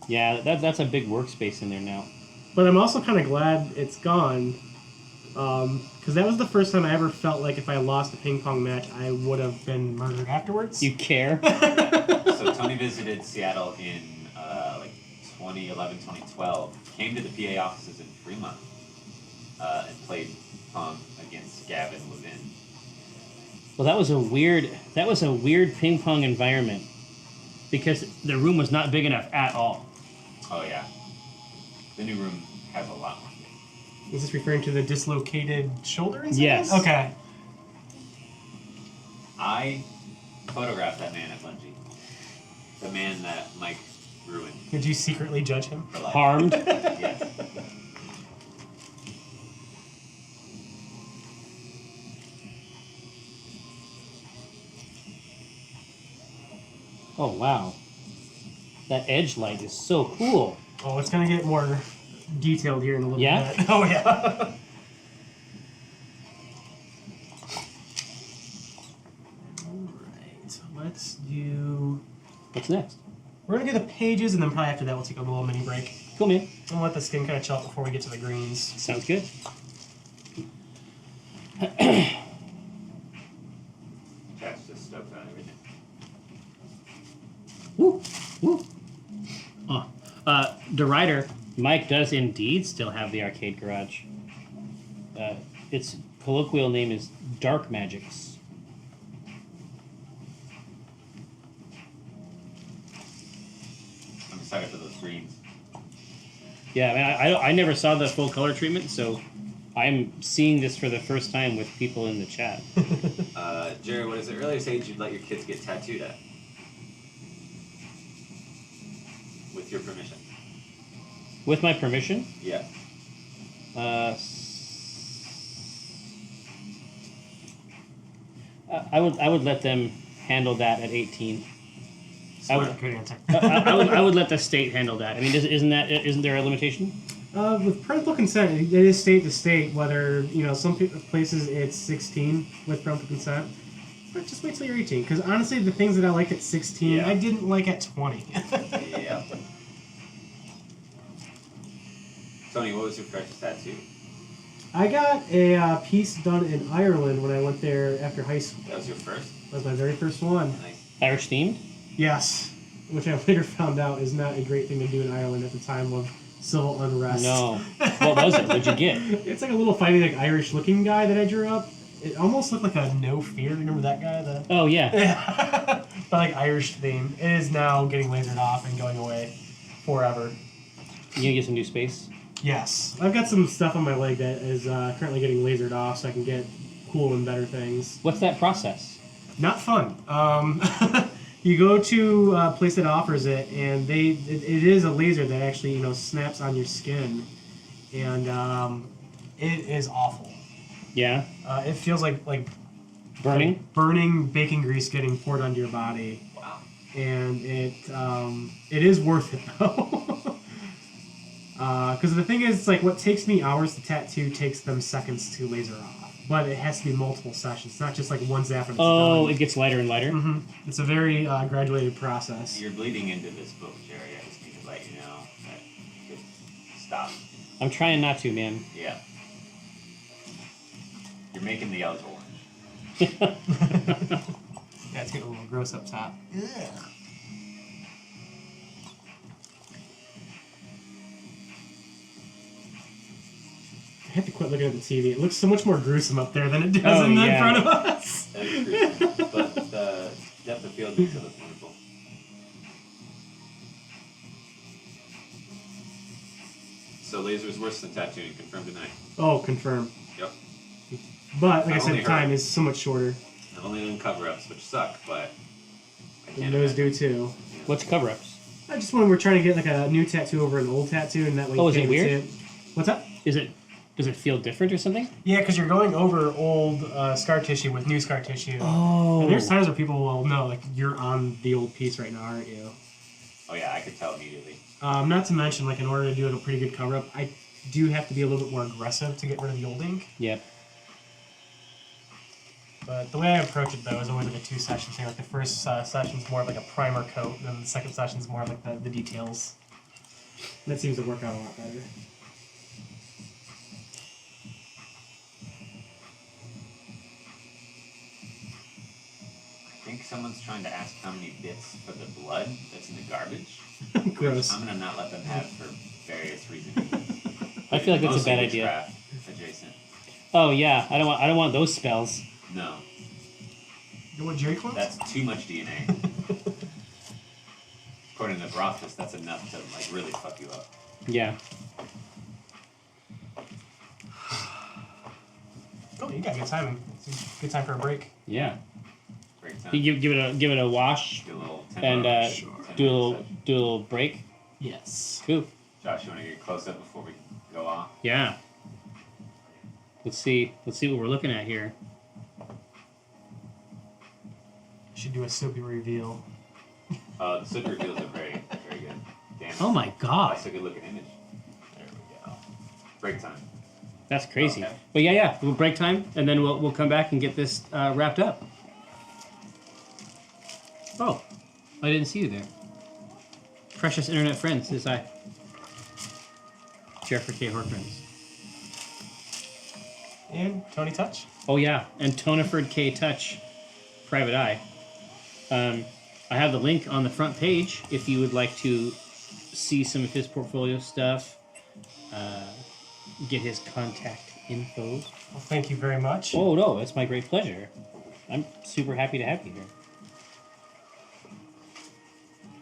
Yeah, that's a big workspace in there now. But I'm also kind of glad it's gone. Because that was the first time I ever felt like if I lost a ping pong match, I would have been murdered afterwards. You care? So Tony visited Seattle in like 2011, 2012. Came to the PA offices in Fremont and played pong against Gavin Levin. Well, that was a weird ping pong environment because the room was not big enough at all. Oh yeah, the new room has a lot more. Is this referring to the dislocated shoulder incident? Yes. Okay. I photographed that man at Bungie. The man that Mike ruined Did you secretly judge him? for life. Harmed. Yes. Oh wow, that edge light is so cool. Oh, it's gonna get more detailed here in a little Yeah? bit. Oh yeah. Alright, let's do... What's next? We're gonna do the pages, and then probably after that we'll take a little mini break. Cool, man. And let the skin kind of chill out before we get to the greens. Sounds good. Derider, Mike does indeed still have the arcade garage. Its colloquial name is Dark Magics. I'm excited for those greens. Yeah, I mean, I never saw the full color treatment, so I'm seeing this for the first time with people in the chat. Jerry, what is the earliest age you'd let your kids get tattooed at? With your permission. With my permission, Yeah. I would let them handle that at 18. Smart, good answer. I would let the state handle that. I mean, isn't there a limitation? With parental consent, it is state to state. Whether some places it's 16 with parental consent, but just wait till you're 18. Because honestly, the things that I liked at 16, Yeah. I didn't like at 20. Yeah. Tony, what was your freshest tattoo? I got a piece done in Ireland when I went there after high school. That was your first? That was my very first one. Nice. Irish themed? Yes, which I later found out is not a great thing to do in Ireland at the time of civil unrest. No. What was it? What'd you get? It's like a little fighting like Irish-looking guy that I drew up. It almost looked like a No Fear. Remember that guy? Oh, yeah. Yeah. But like Irish theme. It is now getting lasered off and going away forever. You gonna get some new space? Yes. I've got some stuff on my leg that is currently getting lasered off so I can get cool and better things. What's that process? Not fun. You go to a place that offers it, and it is a laser that actually snaps on your skin, and it is awful. Yeah. It feels like Burning? burning bacon grease getting poured onto your body, Wow. and it is worth it though. Because the thing is, it's like what takes me hours to tattoo takes them seconds to laser off. But it has to be multiple sessions. It's not just like one zap and it's Oh, done. it gets lighter and lighter? Mm-hmm. It's a very graduated process. You're bleeding into this book, Jerry. I just need to let you know that you could stop. I'm trying not to, man. Yeah. You're making the yellows orange. Yeah, it's getting a little gross up top. Yeah. I have to quit looking at the TV. It looks so much more gruesome up there than it does in front of us. That is creepy. But the depth of field makes it look wonderful. So laser's worse than tattooing. Confirm tonight. Oh, confirm. Yep. But, like I Not said, only the her. time is so much shorter. I've only done cover-ups, which suck, but I And can't those imagine. do too. What's cover-ups? Just when we're trying to get like a new tattoo over an old tattoo, and that way. Oh, you is it can't weird? see it. What's up? Does it feel different or something? Yeah, because you're going over old scar tissue with new scar tissue. Oh. And there's times where people will know, like, you're on the old piece right now, aren't you? Oh yeah, I could tell immediately. Not to mention, like, in order to do a pretty good cover up, I do have to be a little bit more aggressive to get rid of the old ink. Yep. But the way I approach it, though, is always like a 2-session thing. Like, the first session's more of like a primer coat, and then the second session's more of like the details. And that seems to work out a lot better. I think someone's trying to ask how many bits for the blood that's in the garbage. Gross. I'm gonna not let them have for various reasons. I feel like that's a Mostly bad idea. witchcraft adjacent. Oh yeah, I don't want those spells. No, You want Jerry clones? that's too much DNA. According to the brothos, that's enough to like really fuck you up. Yeah. Oh, you got good timing. It's a good time for a break. Yeah. Break time. You give it a wash Do a little 10 and minutes. Sure. 10 do a minutes. little break. Yes. Cool. Josh, you want to get close up before we go off? Yeah. Let's see what we're looking at here. Should do a soapy reveal. The soot reveals are very, very good. Damn. Oh my god. That's a good looking image. There we go. Break time. That's crazy. Okay. But yeah, we'll break time and then we'll come back and get this wrapped up. Oh, I didn't see you there. Precious internet friends, says hi. Jeffrey K. Horkins. And Tony Touch. Oh yeah, and Toniford K. Touch, Private Eye. I have the link on the front page if you would like to see some of his portfolio stuff, get his contact info. Well, thank you very much. Oh, no, it's my great pleasure. I'm super happy to have you here.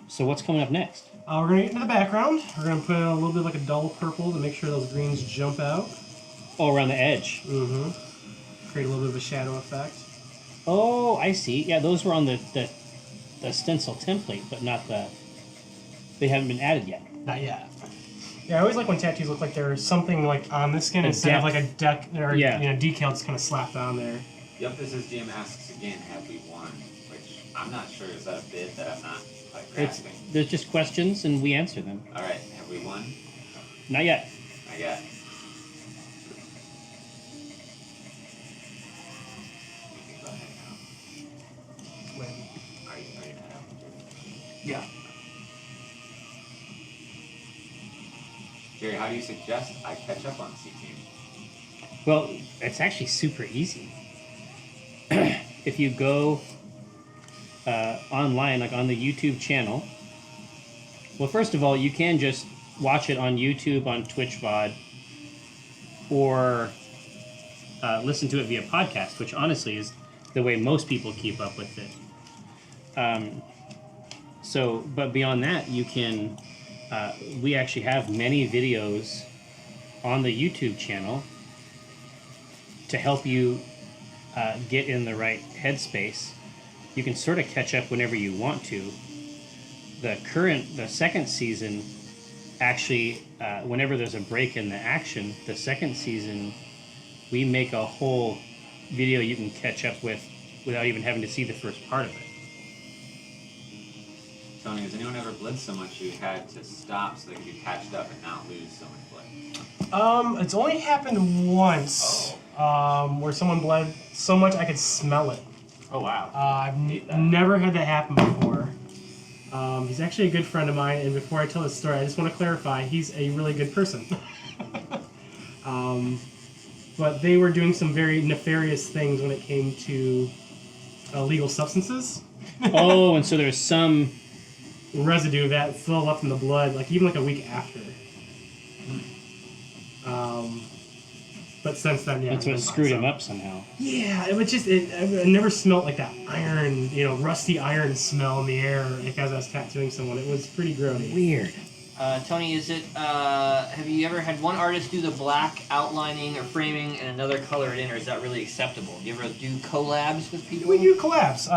So what's coming up next? We're going to get into the background. We're going to put in a little bit like a dull purple to make sure those greens jump out. Oh, around the edge. Mm-hmm. Create a little bit of a shadow effect. Oh, I see. Yeah, those were on the stencil template, but not the... They haven't been added yet. Not yet. Yeah, I always like when tattoos look like there's something like on the skin A instead of depth. like a deck or Yeah. decal just kind of slapped on there. Yep, this is Jim asks again, have we won? Which I'm not sure, is that a bid that I'm not like It's, grasping? there's just questions, and we answer them. Alright, have we won? Not yet. Not yet. You can go ahead now. Are you ready now? Yeah. Jerry, how do you suggest I catch up on C-Team? Well, it's actually super easy. If you go online, like on the YouTube channel, well, first of all, you can just watch it on YouTube, on Twitch VOD, or listen to it via podcast, which honestly is the way most people keep up with it. But beyond that, you can, we actually have many videos on the YouTube channel to help you get in the right headspace. You can sort of catch up whenever you want to. The second season, actually, whenever there's a break in the action, the second season, we make a whole video you can catch up with without even having to see the first part of it. Tony, has anyone ever bled so much you had to stop so they could be patched up and not lose so much blood? It's only happened once where someone bled so much I could smell it. Oh, wow. I've Hate that. never had that happen before. He's actually a good friend of mine, and before I tell this story, I just want to clarify, he's a really good person. But they were doing some very nefarious things when it came to illegal substances. Oh, and so there's some... Residue that still left in the blood, like even like a week after. But since then, yeah. That's what screwed him up somehow. Yeah, it was just, it never smelled like that iron, rusty iron smell in the air like as I was tattooing someone. It was pretty grody. Weird. Tony, is it, have you ever had one artist do the black outlining or framing and another color it in, or is that really acceptable? Do you ever do collabs with people? We do collabs.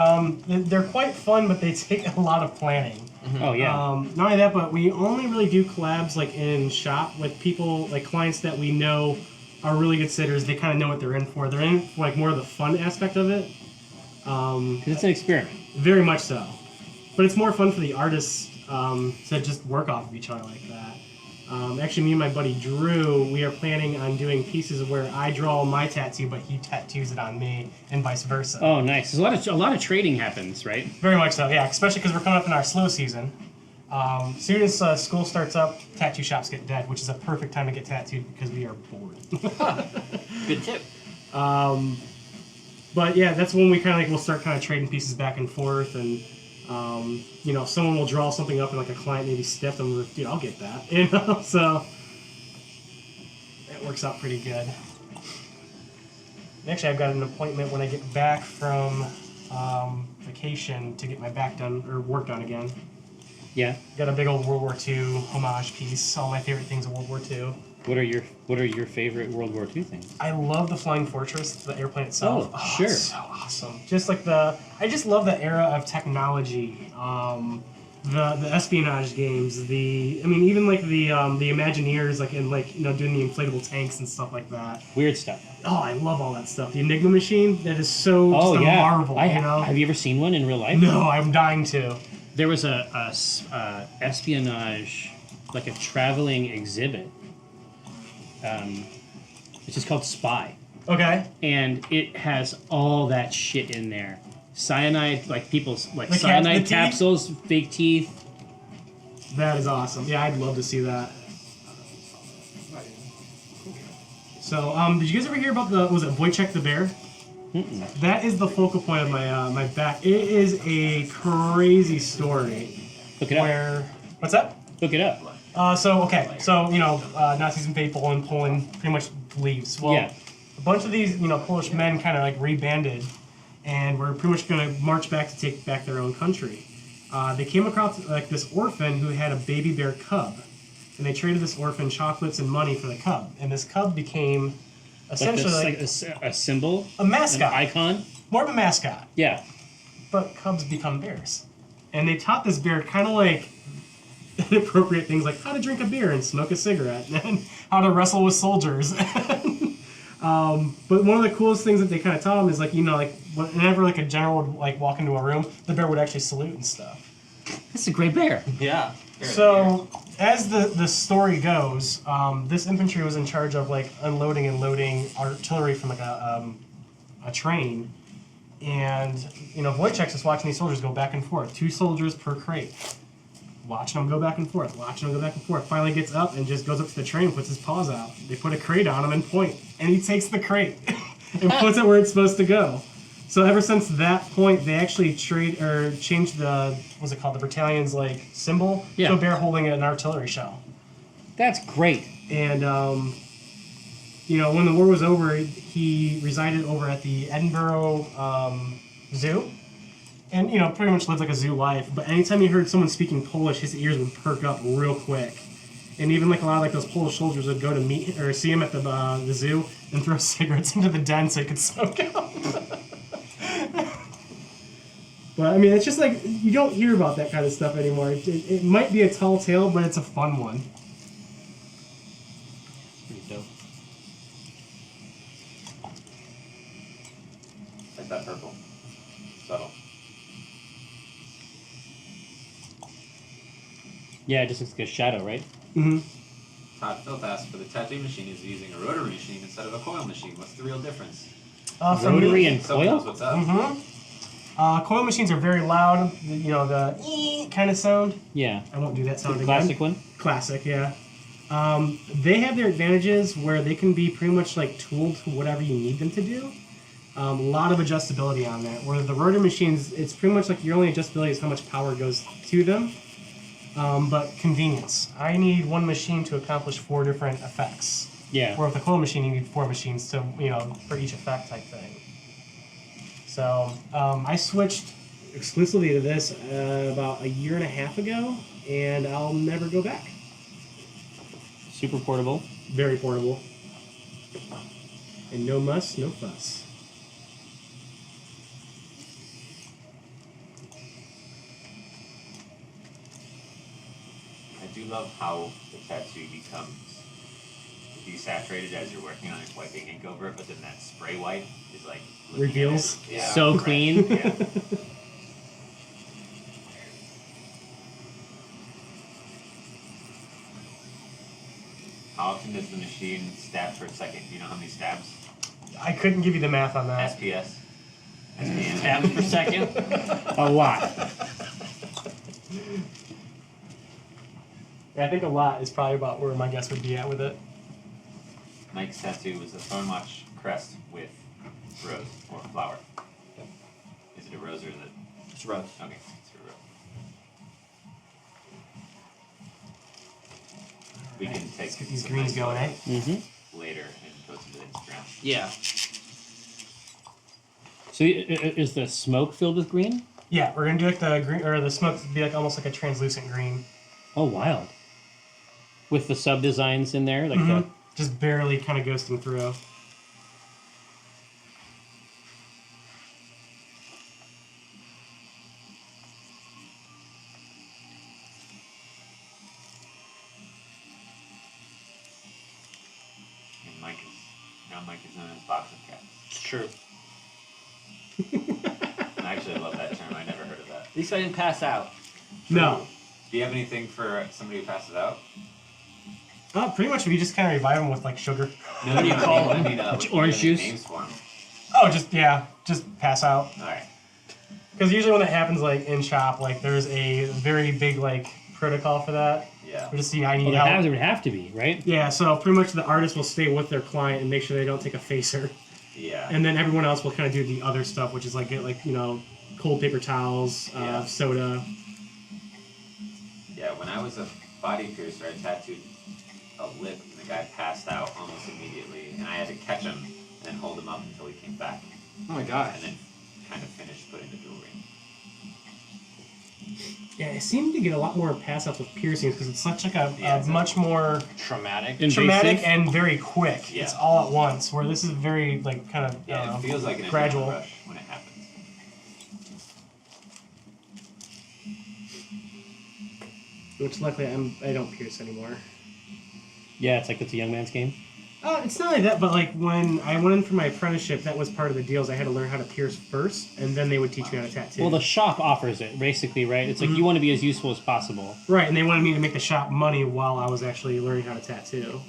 They're quite fun, but they take a lot of planning. Mm-hmm. Oh, yeah. Not only that, but we only really do collabs like in shop with people, like clients that we know are really good sitters. They kind of know what they're in for. They're in for like more of the fun aspect of it. 'Cause it's an experiment. Very much so. But it's more fun for the artists to just work off of each other like that. Actually, me and my buddy Drew, we are planning on doing pieces where I draw my tattoo, but he tattoos it on me, and vice versa. Oh, nice. There's a lot of trading happens, right? Very much so, yeah. Especially because we're coming up in our slow season. Soon as school starts up, tattoo shops get dead, which is a perfect time to get tattooed because we are bored. Good tip. But yeah, that's when we we'll start trading pieces back and forth, and someone will draw something up and like a client maybe stiff, and I'm like, dude, I'll get that, so it works out pretty good. Actually, I've got an appointment when I get back from vacation to get my back done or work done again. Yeah. Got a big old World War II homage piece. All my favorite things of World War II. What are your favorite World War II things? I love the Flying Fortress, the airplane itself. Oh, sure. It's so awesome. Just like I just love the era of technology. The espionage games. Even like the Imagineers, doing the inflatable tanks and stuff like that. Weird stuff. Oh, I love all that stuff. The Enigma machine, that is so Oh, just a yeah. marvel. Have you ever seen one in real life? No, I'm dying to. There was a espionage, like a traveling exhibit. It's just called Spy. Okay. And it has all that shit in there. Cyanide, like people's The cyanide teeth? capsules, fake teeth. That is awesome. Yeah, I'd love to see that. So, did you guys ever hear about was it Wojtek the bear? Mm-mm. That is the focal point of my back. It is a crazy story. Look it up. What's that? Hook it up. So Nazis invade Poland. Poland pretty much leaves. Well, Yeah. a bunch of these Polish men kind of like rebanded, and were pretty much going to march back to take back their own country. They came across like this orphan who had a baby bear cub, and they traded this orphan chocolates and money for the cub, and this cub became essentially like a symbol, a mascot, an icon. more of a mascot. Yeah. But cubs become bears, and they taught this bear kind of like inappropriate things like how to drink a beer and smoke a cigarette, and how to wrestle with soldiers. But one of the coolest things that they kind of taught him is like whenever like a general would like walk into a room, the bear would actually salute and stuff. That's a great bear. Yeah. So as the story goes, this infantry was in charge of like unloading and loading artillery from like a train, and Wojtek's just watching these soldiers go back and forth, 2 soldiers per crate, watching them go back and forth, watching them go back and forth. Finally gets up and just goes up to the train and puts his paws out. They put a crate on him and point, and he takes the crate and puts it where it's supposed to go. So ever since that point, they actually changed the the battalion's like symbol to a bear holding an artillery shell. That's great. And when the war was over, he resided over at the Edinburgh Zoo, and pretty much lived like a zoo life. But anytime he heard someone speaking Polish, his ears would perk up real quick. And even like a lot of like those Polish soldiers would go to meet or see him at the zoo and throw cigarettes into the den so he could smoke out. But I mean, it's just like you don't hear about that kind of stuff anymore. It might be a tall tale, but it's a fun one. Pretty dope. Like that purple. Subtle. Yeah, it just looks like a shadow, right? Mm-hmm. Todd Filth asked, for the tattoo machine is using a rotary machine instead of a coil machine. What's the real difference? Rotary and Someone coil? knows what's up. Mm-hmm. Coil machines are very loud, the kind of sound. Yeah. I won't do that sound The again. classic one? Classic, yeah. They have their advantages where they can be pretty much like tooled to whatever you need them to do. A lot of adjustability on that. Where the rotary machines, it's pretty much like your only adjustability is how much power goes to them. But convenience. I need one machine to accomplish 4 different effects. Yeah. Where with the coil machine, you need 4 machines to, for each effect type thing. So I switched exclusively to this about a year and a half ago, and I'll never go back. Super portable. Very portable. And no muss, no fuss. I do love how the tattoo becomes desaturated as you're working on it, wiping ink over it, but then that spray wipe is like Reveals. Yeah, So right. clean. Yeah. How often does the machine stab per second? Do you know how many stabs? I couldn't give you the math on that. SPS? SPM? Tabs per second. A lot. Yeah, I think a lot is probably about where my guess would be at with it. Mike's tattoo was a thornwatch crest with rose or flower. Is it a rose or is it? It's rose. Okay, it's a rose. We can take Let's get these some greens nice going, eh? photos Mm-hmm. later and post them to Instagram. Yeah. So is the smoke filled with green? Yeah, we're gonna do like the green, or the smoke to be like almost like a translucent green. Oh, wild. With the sub designs in there, like Mhm. Just barely kind of ghosting through. And Mike is known as box of cats. It's true. And actually, I love that term. I never heard of that. At least I didn't pass out. No. Do you have anything for somebody who passes out? Pretty much we just kind of revive them with like sugar. No, What do you call I them? mean, what do you Orange have any juice? Names for them? Oh, just pass out. All right. Because usually when that happens, like in shop, like there's a very big like protocol for that. Yeah. Or just see, I need well, help. it would have to be, right? Yeah, so pretty much the artist will stay with their client and make sure they don't take a facer, Yeah. and then everyone else will kind of do the other stuff, which is like get like cold paper towels, Yeah. soda. Yeah. When I was a body piercer, I tattooed a lip, and the guy passed out almost immediately, and I had to catch him and then hold him up until he came back, Oh my gosh. and then kind of finished putting the jewelry. Yeah, I seem to get a lot more pass-ups with piercings because it's such like Yeah, a much more Traumatic. traumatic and very quick. Yeah. It's all at once, where this is very, like, kind of, I Yeah, don't it know, feels like an gradual. adrenaline rush when it happens. Which luckily I don't pierce anymore. Yeah, it's like it's a young man's game. It's not like that, but like when I went in for my apprenticeship, that was part of the deals. I had to learn how to pierce first, and then they would teach me how to tattoo. Well, the shop offers it, basically, right? It's like you want to be as useful as possible. Right, and they wanted me to make the shop money while I was actually learning how to tattoo.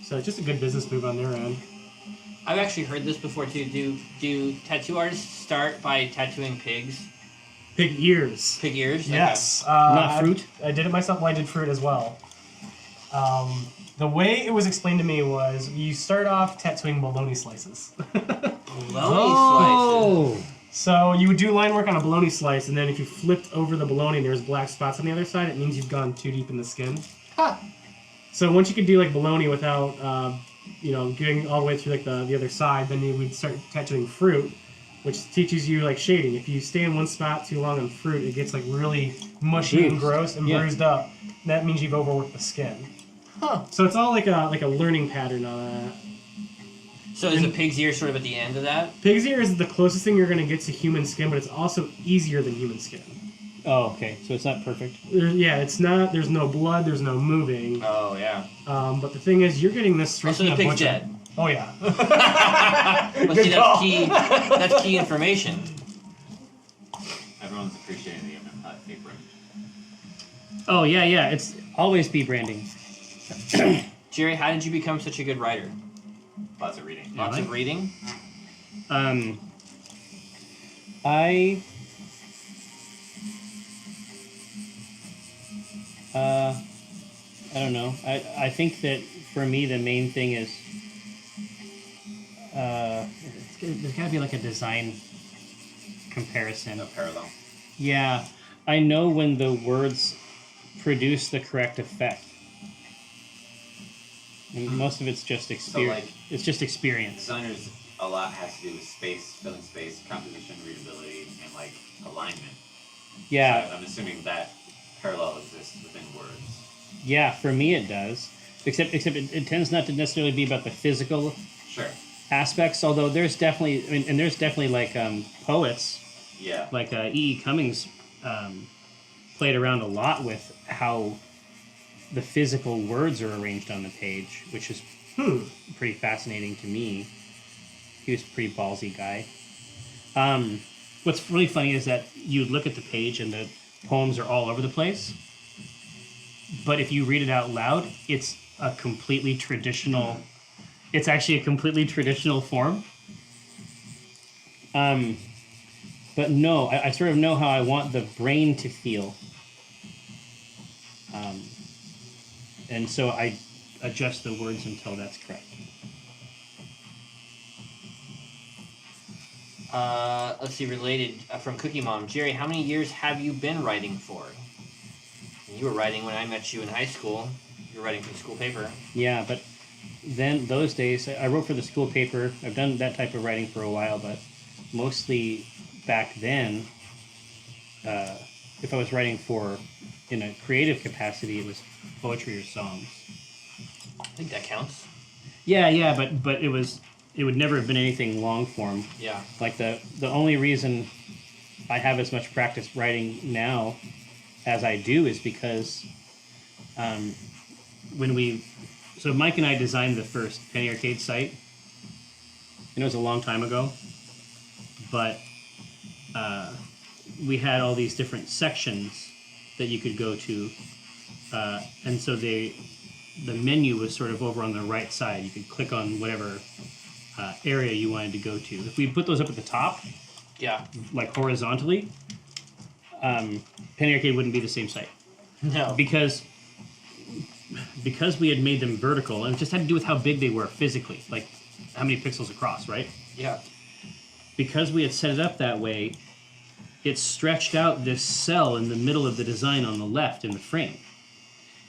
So it's just a good business move on their end. I've actually heard this before too. Do tattoo artists start by tattooing pigs? Pig ears. Pig ears? Okay. Yes. Not fruit? I did it myself. Well, I did fruit as well. The way it was explained to me was you start off tattooing bologna slices. Bologna slices. So you would do line work on a bologna slice, and then if you flipped over the bologna and there's black spots on the other side, it means you've gone too deep in the skin. Huh. So once you could do like bologna without, getting all the way through like the other side, then you would start tattooing fruit, which teaches you like shading. If you stay in one spot too long on fruit, it gets like really mushy and gross and bruised up. That means you've overworked the skin. Huh. So it's all like a learning pattern on that. So is a pig's ear sort of at the end of that? Pig's ear is the closest thing you're going to get to human skin, but it's also easier than human skin. Oh, okay. So it's not perfect. It's not. There's no blood. There's no moving. Oh yeah. But the thing is, you're getting this straight So from the the pig's butcher. dead. Oh yeah. But see, that's key. That's key information. Everyone's appreciating the apron. Oh, yeah. It's always be branding. Jerry, how did you become such a good writer? Lots of reading. Lots of reading. I don't know. I think that for me the main thing is there's got to be like a design comparison. No parallel. Yeah, I know when the words produce the correct effect. And most of it's just experience. like- it's just experience. Designers, a lot has to do with space, filling space, composition, readability, and like alignment. Yeah, So I'm assuming that parallel exists within words. yeah. For me, it does. Except it tends not to necessarily be about the physical Sure. aspects. Although there's definitely, and there's definitely like poets Yeah. like E.E. Cummings played around a lot with how the physical words are arranged on the page, which is pretty fascinating to me. He was a pretty ballsy guy. What's really funny is that you look at the page and the poems are all over the place, but if you read it out loud, it's a completely traditional. It's actually a completely traditional form. But no, I sort of know how I want the brain to feel. And so I adjust the words until that's correct. Let's see, related from Cookie Mom. Jerry, how many years have you been writing for? You were writing when I met you in high school. You were writing for the school paper. Yeah, but then those days, I wrote for the school paper. I've done that type of writing for a while, but mostly back then, if I was writing in a creative capacity, it was poetry or songs. I think that counts. Yeah, but it would never have been anything long form. Yeah. Like the only reason I have as much practice writing now as I do is because so Mike and I designed the first Penny Arcade site, and it was a long time ago, but we had all these different sections that you could go to, and so the menu was sort of over on the right side. You could click on whatever area you wanted to go to. If we put those up at the top, Yeah. like horizontally, Penny Arcade wouldn't be the same site No. because we had made them vertical, and it just had to do with how big they were physically, like how many pixels across, right? Yeah. Because we had set it up that way, it stretched out this cell in the middle of the design on the left in the frame.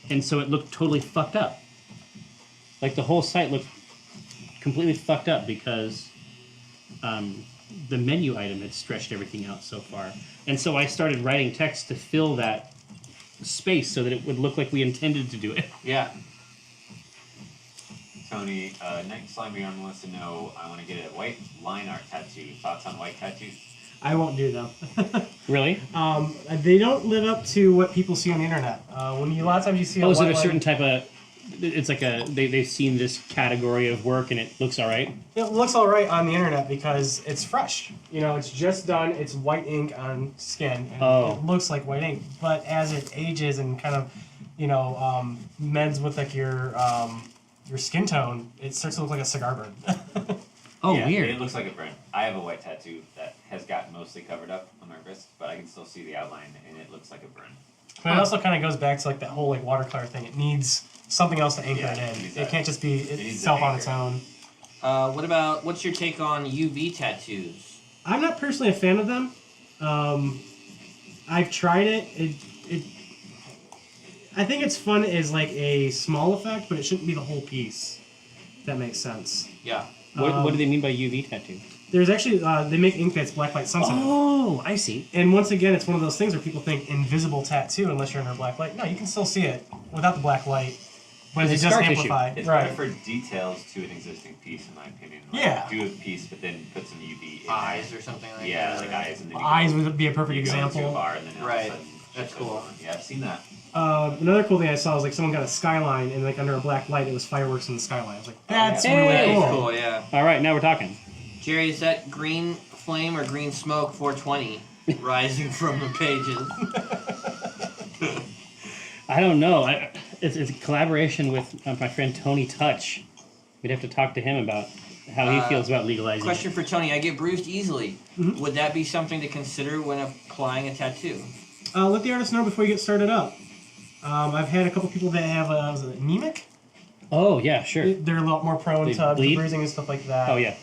and so it looked totally fucked up. Like the whole site looked completely fucked up because the menu item had stretched everything out so far. And so I started writing text to fill that space so that it would look like we intended to do it. Yeah. Tony, Night Slime Beyond wants to know, I want to get a white line art tattoo. Thoughts on white tattoos? I won't do them. Really? They don't live up to what people see on the internet. A lot of times you see Oh, is it white a line- certain type of... It's like they've seen this category of work and it looks all right? It looks all right on the internet because it's fresh. It's just done. It's white ink on skin. And It looks like white ink. But as it ages and kind of, mends with like your skin tone, it starts to look like a cigar burn. Oh, Yeah, weird. It looks like a burn. I have a white tattoo that has gotten mostly covered up on my wrist, but I can still see the outline, and it looks like a burn. But it also kind of goes back to like that whole like watercolor thing. It needs something else to anchor Yeah, it it in. needs It that. can't just be needs itself an on its own. What's your take on UV tattoos? I'm not personally a fan of them. I've tried it. I think it's fun as like a small effect, but it shouldn't be the whole piece. If that makes sense. Yeah. What do they mean by UV tattoo? There's actually they make ink that's black light sensitive. Oh, I see. And once again, it's one of those things where people think invisible tattoo unless you're under black light. No, you can still see it without the black light, but it It's does scar tissue. amplify. It's Right. better for details to an existing piece, in my opinion. Like, Yeah. do a piece, but then put some UV in Eyes there. or something like Yeah, that. like eyes. And then you Eyes go, would be a perfect you go into a example. bar, and then all of a Right. sudden, That's shit goes cool. on. Yeah, I've seen that. Another cool thing I saw was like someone got a skyline and like under a black light it was fireworks in the skyline. I was like, that's yeah. really Hey! cool. Cool, yeah. All right, now we're talking. Jerry, is that green flame or green smoke 420 rising from the pages? I don't know. It's a collaboration with my friend Tony Touch. We'd have to talk to him about how he feels about legalizing Question it. for Tony. I get bruised easily. Mhm. Would that be something to consider when applying a tattoo? Let the artist know before you get started up. I've had a couple people that have was it anemic? Oh, yeah, sure. They're a lot more prone They to bleed? bruising and stuff like that. Oh, yeah.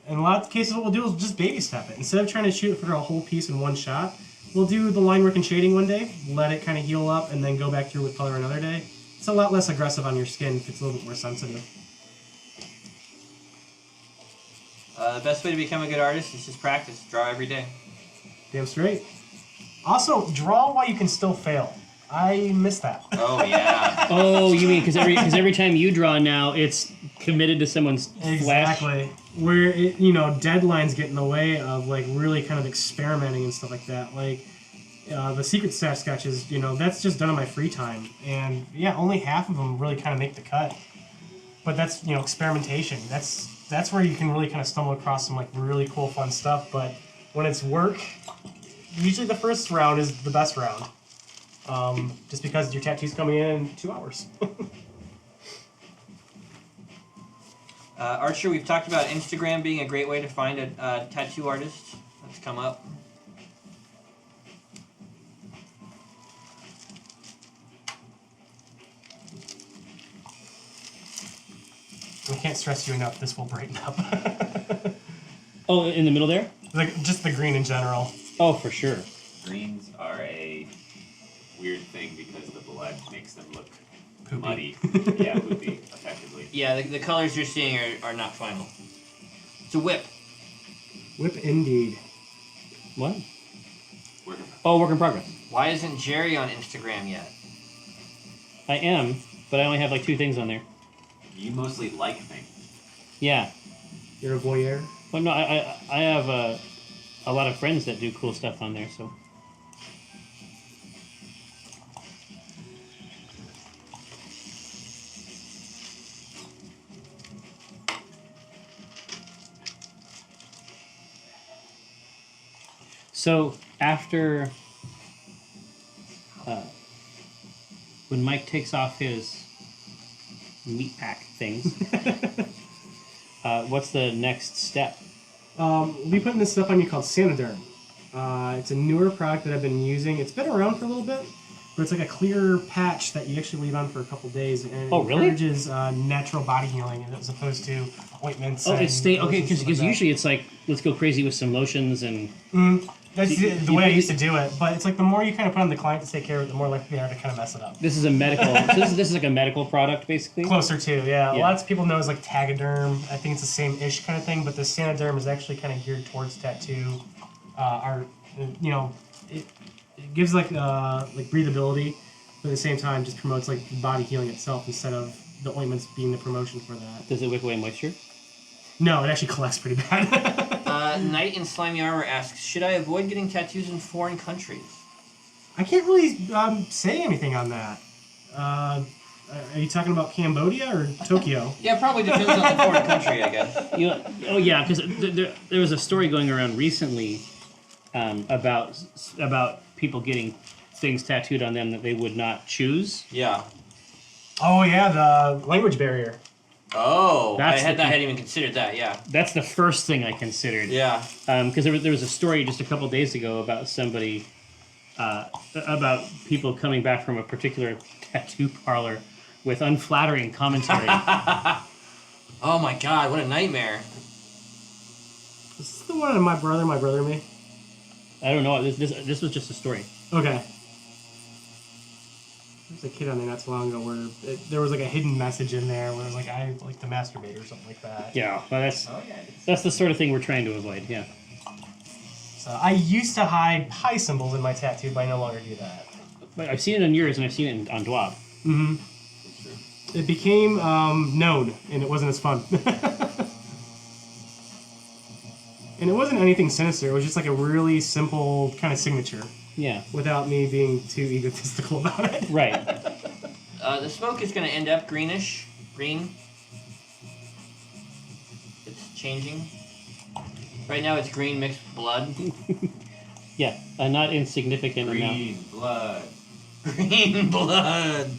In a lot of cases, what we'll do is just baby step it. Instead of trying to shoot for a whole piece in one shot, we'll do the line work and shading one day, let it kind of heal up, and then go back through with color another day. It's a lot less aggressive on your skin if it's a little bit more sensitive. The best way to become a good artist is just practice. Draw every day. Damn straight. Also, draw while you can still fail. I miss that. Oh, yeah. Oh, you mean because every time you draw now, it's committed to someone's flesh? Exactly. Where deadlines get in the way of like really kind of experimenting and stuff like that. Like the secret stash sketches, that's just done in my free time, and yeah, only half of them really kind of make the cut. But that's experimentation. That's where you can really kind of stumble across some like really cool, fun stuff. But when it's work, usually the first round is the best round. Just because your tattoo's coming in 2 hours. Archer, we've talked about Instagram being a great way to find a tattoo artist. That's come up. I can't stress you enough. This will brighten up. Oh, in the middle there? Like just the green in general. Oh, for sure. Greens are a weird thing because the blood makes them look Poopy. muddy. Yeah, poopy, effectively. Yeah, the colors you're seeing are not final. It's a whip. Whip indeed. What? Work in Oh, work in progress. Why isn't Jerry on Instagram yet? I am, but I only have like 2 things on there. You mostly like things. Yeah. You're a voyeur. Well, no, I have a lot of friends that do cool stuff on there, so. So after when Mike takes off his meat pack things, what's the next step? We'll be putting this stuff on you called Sanoderm. It's a newer product that I've been using. It's been around for a little bit, but it's like a clear patch that you actually leave on for a couple days, and it Oh, really? encourages natural body healing as opposed to ointments. Oh, and it's okay, lotions, because stuff like that. usually it's like, let's go crazy with some lotions and... That's You- the you way I think- used to do it, but it's like the more you kind of put on the client to take care of it, the more likely they are to kind of mess it up. This is a medical... so this is like a medical product, basically? Closer to, yeah. A Yeah. lot of people know it's like Tagaderm. I think it's the same-ish kind of thing, but the Sanoderm is actually kind of geared towards tattoo art. You know, it gives like breathability, but at the same time just promotes like body healing itself instead of the ointments being the promotion for that. Does it wick away moisture? No, it actually collects pretty bad. Knight in Slimy Armor asks, should I avoid getting tattoos in foreign countries? I can't really say anything on that. Are you talking about Cambodia or Tokyo? Yeah, probably depends on the foreign country, I guess. You know, oh yeah, because there was a story going around recently about people getting things tattooed on them that they would not choose. Yeah. Oh yeah, the language barrier. Oh, That's I hadn't even considered that, yeah. That's the first thing I considered. Yeah. Because there was a story just a couple days ago about somebody, about people coming back from a particular tattoo parlor with unflattering commentary. Oh my god, what a nightmare. Is this the one of my brother, me? I don't know. This was just a story. Okay. There was a kid on there not so long ago where there was like a hidden message in there where it was like, I like to masturbate or something like that. Yeah, well, Oh yeah. that's the sort of thing we're trying to avoid. Yeah. So I used to hide pi symbols in my tattoo, but I no longer do that. But I've seen it on yours and I've seen it on Dwab. Mm-hmm. It became known, and it wasn't as fun. And it wasn't anything sinister. It was just like a really simple kind of signature Yeah. without me being too egotistical about it. Right. The smoke is going to end up greenish. Green. It's changing. Right now it's green mixed with blood. Yeah. A not insignificant amount. Green blood. Green blood.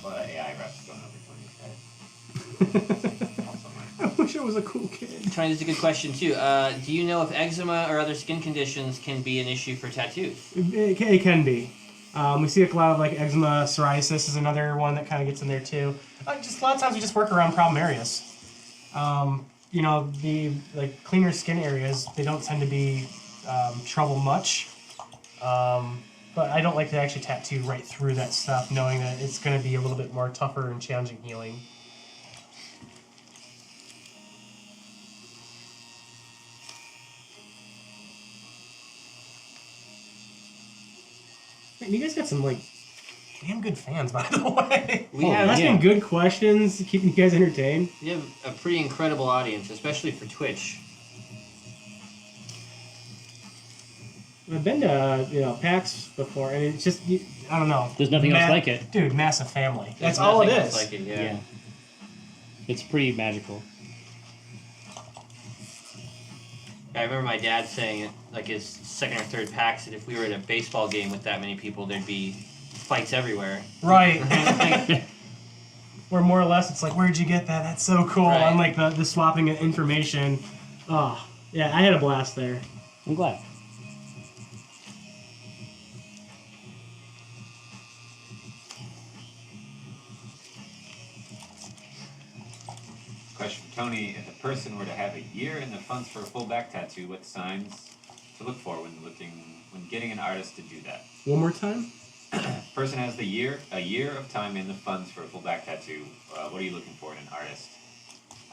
Well, that AI rep's going over 20K. Also I wish I was a cool kid. Trying is a good question too. Do you know if eczema or other skin conditions can be an issue for tattoos? It can be. We see a lot of like eczema, psoriasis is another one that kind of gets in there too. Just a lot of times we just work around problem areas. You know, the like cleaner skin areas, they don't tend to be trouble much. But I don't like to actually tattoo right through that stuff, knowing that it's going to be a little bit more tougher and challenging healing. Man, you guys got some like damn good fans, by the way. We Oh, have Asking good questions, keeping you guys entertained. we have a pretty incredible audience, especially for Twitch. I've been to PAX before, and it's just I don't know. There's nothing else like it. Dude, massive family. There's That's all it nothing is. else like it, yeah. Yeah. It's pretty magical. I remember my dad saying it, like his second or third PAX, that if we were at a baseball game with that many people, there'd be fights everywhere. Right. Where more or less it's like, where'd you get that? That's so cool. Right. And like the swapping of information. Oh, yeah, I had a blast there. I'm glad. Question from Tony: if a person were to have a year in the funds for a full back tattoo, what signs to look for when getting an artist to do that? One more time? Person has a year of time in the funds for a full back tattoo. What are you looking for in an artist?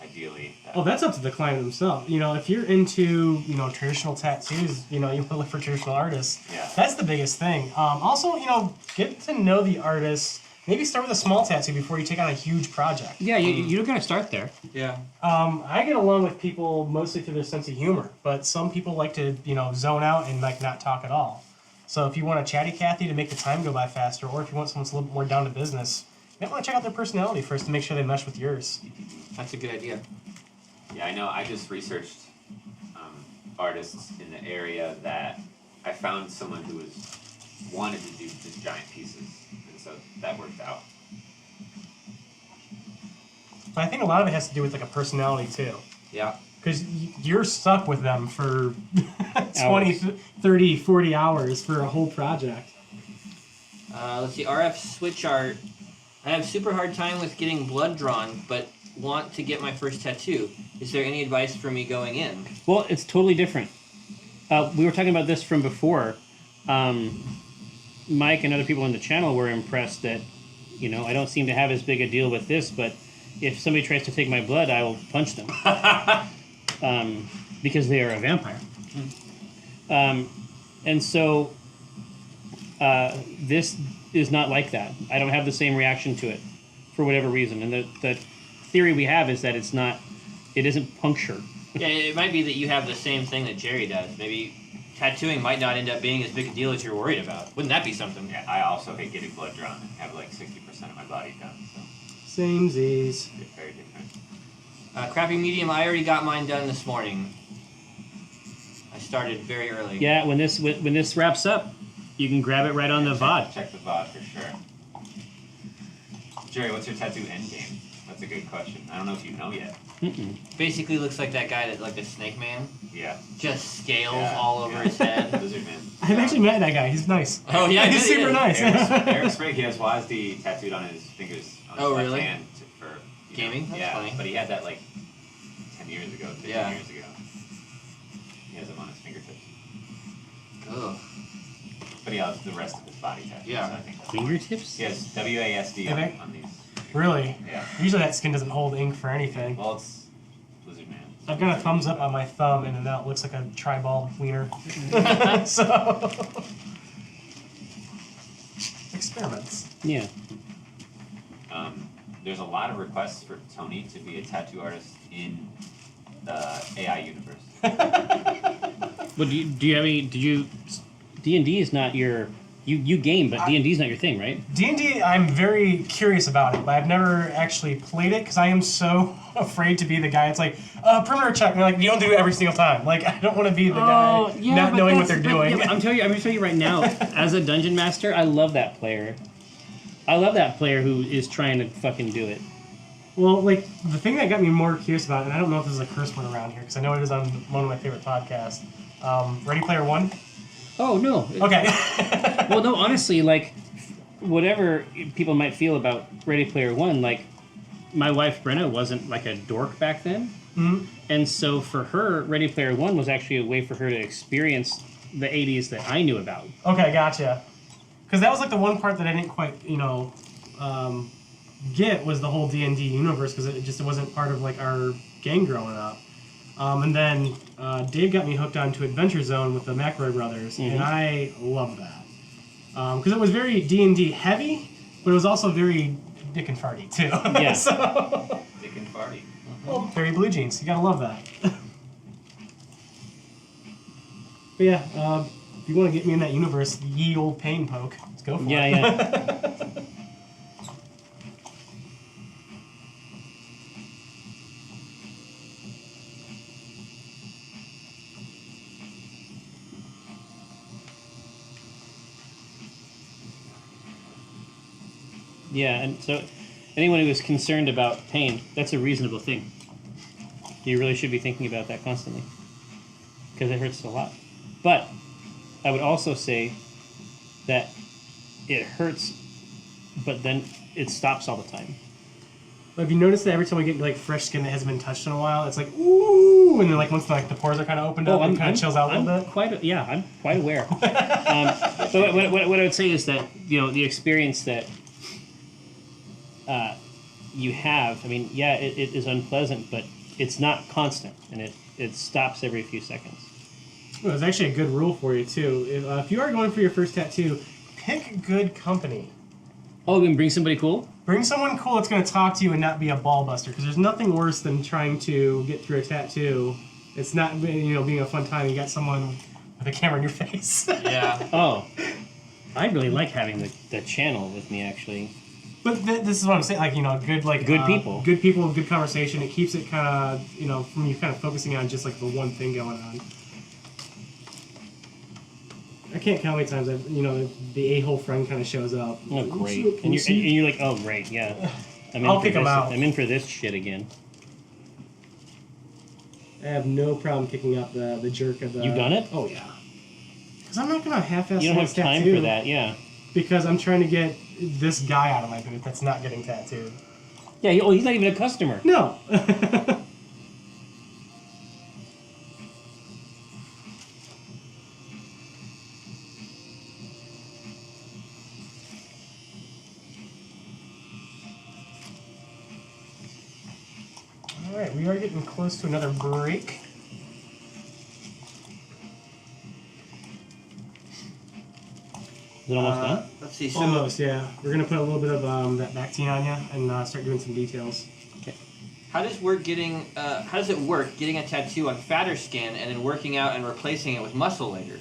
Ideally. Oh, that's up to the client themselves. You know, if you're into, traditional tattoos, you want to look for traditional artists. Yeah. That's the biggest thing. Also, get to know the artist. Maybe start with a small tattoo before you take on a huge project. Yeah, you don't gotta start there. Yeah. I get along with people mostly through their sense of humor, but some people like to, zone out and like not talk at all. So if you want a chatty Cathy to make the time go by faster, or if you want someone that's a little bit more down to business, you might want to check out their personality first to make sure they mesh with yours. That's a good idea. Yeah, I know. I just researched artists in the area that I found someone who wanted to do just giant pieces, and so that worked out. But I think a lot of it has to do with like a personality too. Yeah. Because you're stuck with them for 20, 30, 40 hours for a whole project. Let's see, RF switch art. I have super hard time with getting blood drawn, but want to get my first tattoo. Is there any advice for me going in? Well, it's totally different. We were talking about this from before. Mike and other people on the channel were impressed that, I don't seem to have as big a deal with this, but if somebody tries to take my blood, I will punch them. Because they are a vampire. And so this is not like that. I don't have the same reaction to it for whatever reason. And the theory we have is that it isn't puncture. Yeah, it might be that you have the same thing that Jerry does. Maybe tattooing might not end up being as big a deal as you're worried about. Wouldn't that be something? Yeah, I also hate getting blood drawn and have like 60% of my body done. So Samesies. it's very different. Crappy medium, I already got mine done this morning. I started very early. Yeah, when this wraps up, you can grab it right on the VOD. Check the VOD for sure. Jerry, what's your tattoo end game? That's a good question. I don't know if you know yet. Mm-mm. Basically looks like that guy that, like the Snake Man. Yeah. Just scales Yeah, all over his head. Lizard Man. I've actually met that guy. He's nice. Oh yeah, He's super nice. Eric Sprague, he has WASD tattooed on his fingers on his Oh, left really? hand for Gaming? That's yeah, funny. but he had that like 10 years ago, 15 Yeah. years ago. He has them on his fingertips. Ugh. But he has the rest of his body tattooed. Yeah. So I think that's Fingertips? He has WASD Okay. on these. Really? Yeah. Usually that skin doesn't hold ink for anything. Well, it's Lizard Man. I've got a thumbs up on my thumb, and now it looks like a tri-ball wiener. So experiments. Yeah. There's a lot of requests for Tony to be a tattoo artist in the AI universe. But do you have any? D&D is not your. You game, but D&D is not your thing, right? D&D, I'm very curious about it, but I've never actually played it because I am so afraid to be the guy. It's like, perimeter check. And you're like, you don't do it every single time. Like, I don't want to be the guy not knowing what they're doing. Yeah, but I'm going to tell you right now, as a dungeon master, I love that player. I love that player who is trying to fucking do it. Well, like, the thing that got me more curious about it, and I don't know if this is a curse word around here, because I know it is on one of my favorite podcasts, Ready Player One? Oh, no. Okay. Well, no, honestly, like, whatever people might feel about Ready Player One, like, my wife Brenna wasn't, like, a dork back then. Mm-hmm. And so for her, Ready Player One was actually a way for her to experience the 80s that I knew about. Okay, gotcha. Because that was, like, the one part that I didn't quite, get was the whole D&D universe, because it wasn't part of, like, our gang growing up. And then Dave got me hooked onto Adventure Zone with the McElroy brothers, and I love that. Because it was very D&D heavy, but it was also very dick and farty, too. Yeah. So, Dick and farty. well, very blue jeans. You gotta love that. But yeah, if you want to get me in that universe, ye old pain poke, let's go for it. Yeah. Yeah, and so anyone who is concerned about pain, that's a reasonable thing. You really should be thinking about that constantly, because it hurts a lot. But I would also say that it hurts, but then it stops all the time. Have you noticed that every time we get like fresh skin that hasn't been touched in a while, it's like ooh, and then like once the pores are kind of opened up, it kind of chills out a little bit. I'm quite aware. But what I would say is that the experience that you have, I mean, yeah, it is unpleasant, but it's not constant, and it stops every few seconds. Well, there's actually a good rule for you too. If you are going for your first tattoo, pick good company. Oh, we can bring somebody cool? Bring someone cool that's going to talk to you and not be a ball buster, because there's nothing worse than trying to get through a tattoo. It's not being a fun time. You got someone with a camera in your face. Yeah. Oh, I really like having the channel with me, actually. But this is what I'm saying, good people. Good people, good conversation. It keeps it kind of, from you kind of focusing on just like the one thing going on. I can't count how many times the a-hole friend kind of shows up. Oh, great. And you're like, oh, great, yeah. I'll pick them out. I'm in for this shit again. I have no problem kicking up the jerk of the... You done it? Oh, yeah. Because I'm not going to half-ass You don't have time tattoo for that, yeah. because I'm trying to get this guy out of my booth that's not getting tattooed. Yeah, he's not even a customer. No. Alright, we are getting close to another break. Is it almost done? Let's see. So, Almost, yeah. We're going to put a little bit of that Bactine on you and start doing some details. how does it work getting a tattoo on fatter skin and then working out and replacing it with muscle later?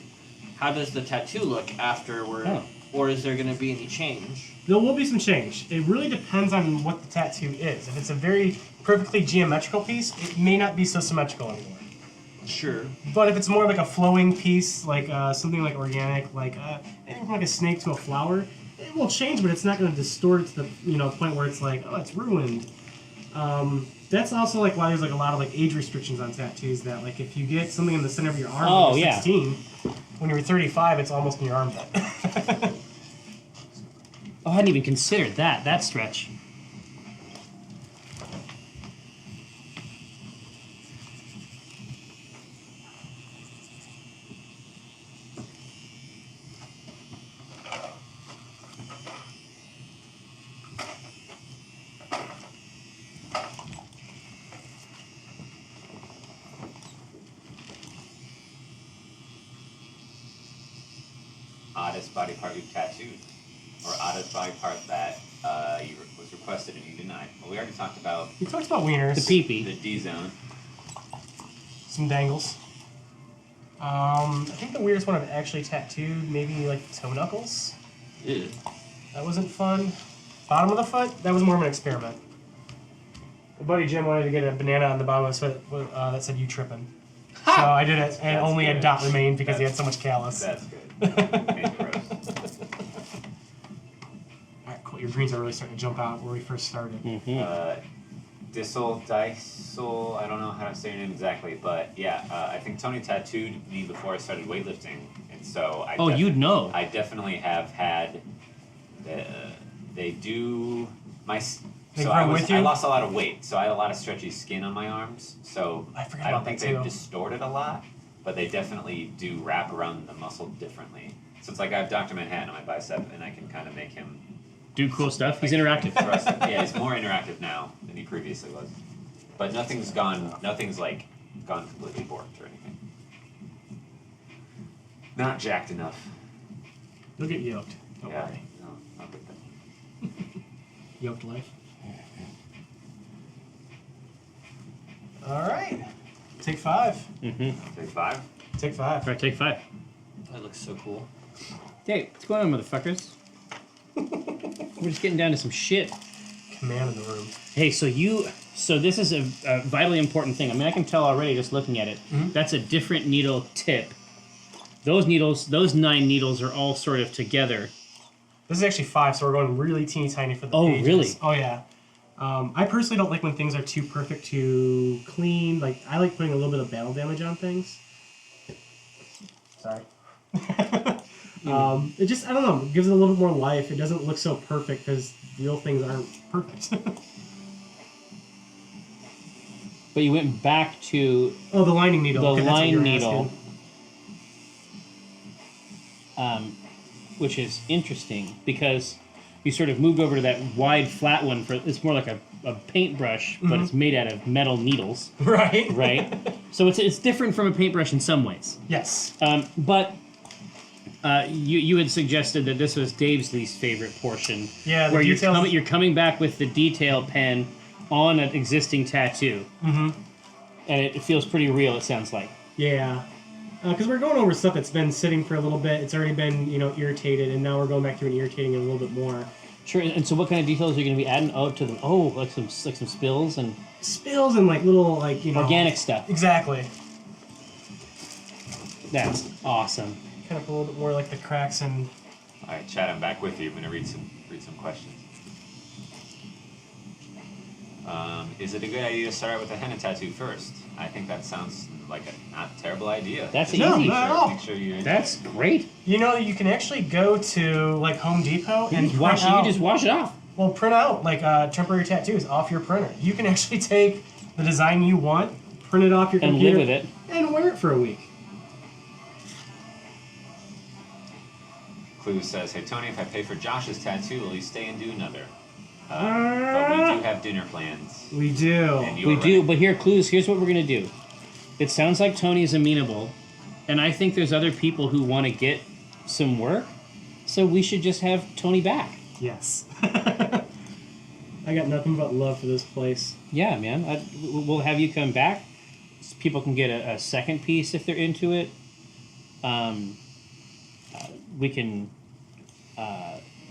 How does the tattoo look afterward? Oh. Or is there going to be any change? There will be some change. It really depends on what the tattoo is. If it's a very perfectly geometrical piece, it may not be so symmetrical anymore. Sure. But if it's more like a flowing piece, like something like organic, like anything from like a snake to a flower, it will change, but it's not going to distort it to the point where it's like, oh, it's ruined. That's also like why there's like a lot of like age restrictions on tattoos. That like if you get something in the center of your arm when you're 16, when you're 35, it's almost in your armpit. Oh, I hadn't even considered that stretch. Oddest body part you've tattooed, or oddest body part that was requested and you denied. Well, we already talked about We talked about wieners. The pee-pee. the D zone. Some dangles. I think the weirdest one I've actually tattooed, maybe like toe knuckles. Ew. That wasn't fun. Bottom of the foot, that was more of an experiment. My buddy Jim wanted to get a banana on the bottom of his foot that said, "You tripping." So I did it, and That's only a good. dot remained because he had so much callus. That's good. Made it gross. Alright, cool. Your greens are really starting to jump out where we first started. Dissel, I don't know how to say your name exactly, but yeah, I think Tony tattooed me before I started weightlifting, and so You'd know. I definitely have had. They do my. They So grow with you? I lost a lot of weight, so I had a lot of stretchy skin on my arms. So I forgot I don't about think that they've too. distorted a lot, but they definitely do wrap around the muscle differently. So it's like I have Dr. Manhattan on my bicep, and I can kind of make him Do cool stuff. He's interactive. thrust. Yeah, he's more interactive now than he previously was. But nothing's like gone completely warped or anything. Not jacked enough. You'll get yoked. Don't Yeah, worry. no, not with that. Yoked life. Alright. Take 5. Take 5. Take 5. Alright, take 5. That looks so cool. Hey, what's going on, motherfuckers? We're just getting down to some shit. Command in the room. Hey, so this is a vitally important thing. I mean, I can tell already just looking at it. That's a different needle tip. Those 9 needles are all sort of together. This is actually 5, so we're going really teeny tiny for the Oh, pages. really? Oh, yeah. I personally don't like when things are too perfect, too clean. Like, I like putting a little bit of battle damage on things. Sorry. It just, I don't know, it gives it a little bit more life. It doesn't look so perfect because real things aren't perfect. But you went back to Oh, the lining needle. the Okay, that's what you line were needle, asking. which is interesting because you sort of moved over to that wide, flat one. It's more like a paintbrush, but it's made out of metal needles, Right. right? So it's different from a paintbrush in some ways. Yes. But you had suggested that this was Dave's least favorite portion. Yeah, the where details- you're coming back with the detail pen on an existing tattoo. Mm-hmm. And it feels pretty real, it sounds like. Yeah. Because we're going over stuff that's been sitting for a little bit. It's already been, irritated, and now we're going back to an irritating it a little bit more. Sure. And so what kind of details are you going to be adding? Oh, to them. Oh, like some spills and Spills and little organic stuff. Exactly. That's awesome. Kind of a little bit more like the cracks and. All right, Chad, I'm back with you. I'm going to read some questions. Is it a good idea to start out with a henna tattoo first? I think that sounds like a not terrible idea. That's No, easy. not at all. Make sure you're into That's it. great. You know, you can actually go to like Home Depot and You just wash it off. Well, print out like temporary tattoos off your printer. You can actually take the design you want, print it off your And computer, live with it. and wear it for a week. Clue says, "Hey Tony, if I pay for Josh's tattoo, will you stay and do another?" But we do have dinner plans. We do. And you're We do, right. but here's what we're gonna do. It sounds like Tony's amenable, and I think there's other people who want to get some work, so we should just have Tony back. Yes. I got nothing but love for this place. Yeah, man. We'll have you come back. People can get a second piece if they're into it. We can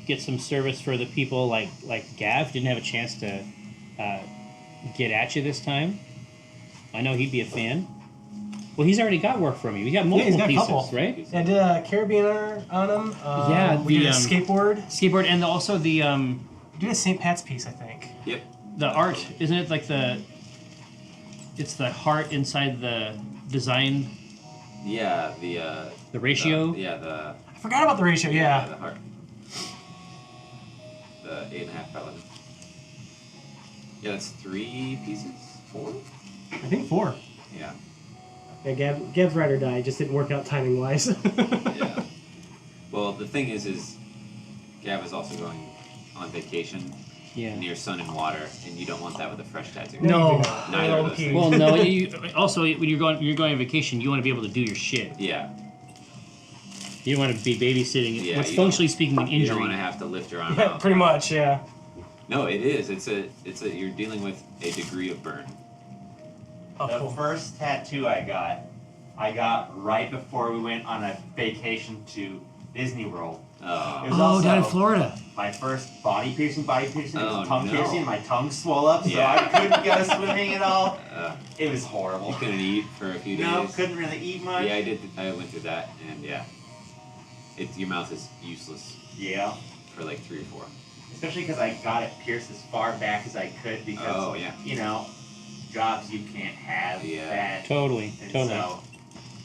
get some service for the people like Gav didn't have a chance to get at you this time. I know he'd be a fan. Well, he's already got work from you. We got multiple he's got a pieces, couple. right? And did a Caribbean on him. Yeah, we did the, a skateboard. Skateboard and also the We did a St. Pat's piece, I think. Yep. the art, isn't it like it's the heart inside the design, Yeah, the ratio? the I forgot about the ratio. Yeah. the heart. The 8.5 by 11. Yeah, that's 3 pieces? 4? I think 4. Yeah. Yeah, Gav's ride or die just didn't work out timing wise. Yeah. Well, the thing is Gav is also going on vacation Yeah. near sun and water, and you don't want that with a fresh tattoo. No. Neither of those things. Well, no. Also, when you're going on vacation, you want to be able to do your shit. Yeah. You don't want to be babysitting. Yeah, what's you functionally speaking an You injury. don't want to have to lift your arm Yeah, out. pretty much. Yeah. No, it is. It's a you're dealing with a degree of burn. Oh, The cool. first tattoo I got right before we went on a vacation to Disney World. It Oh. was also down in Florida. my first body piercing. It was Oh, tongue no. piercing. My tongue swelled up, so Yeah. I couldn't go swimming at all. Uh, It was you horrible. couldn't eat for a few days. No, couldn't really eat much. Yeah, I did. I went through that, and yeah, your mouth is useless Yeah. for like 3 or 4. Especially because I got it pierced as far back as I could because, Oh, yeah. you know, jobs you can't have Yeah. that. Totally. And Totally. so,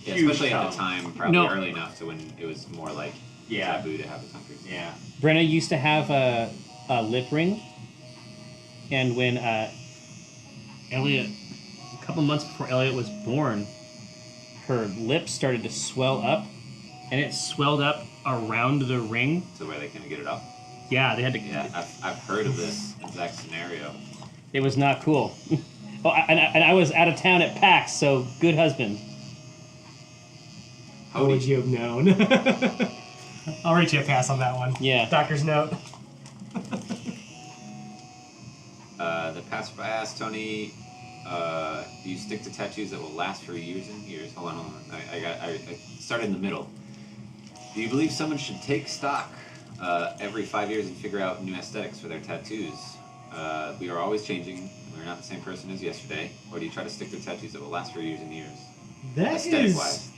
Yeah, huge especially at tongue. the time, probably No. early enough to when it was more like Yeah. taboo to have a tongue piercing. Yeah. Brenna used to have a lip ring, and when Elliot, a couple months before Elliot was born, her lips started to swell up, and it swelled up around the ring. So where they couldn't get it off. Yeah, they had to. Yeah, I've heard of this exact scenario. It was not cool. Oh, and I was out of town at PAX, so good husband. How would you have known? I'll rate you a pass on that one. Yeah. Doctor's note. The passerby asked Tony, do you stick to tattoos that will last for years and years? Hold on. I started in the middle. Do you believe someone should take stock every 5 years and figure out new aesthetics for their tattoos? We are always changing. We're not the same person as yesterday. Or do you try to stick to tattoos that will last for years and years? Aesthetic-wise.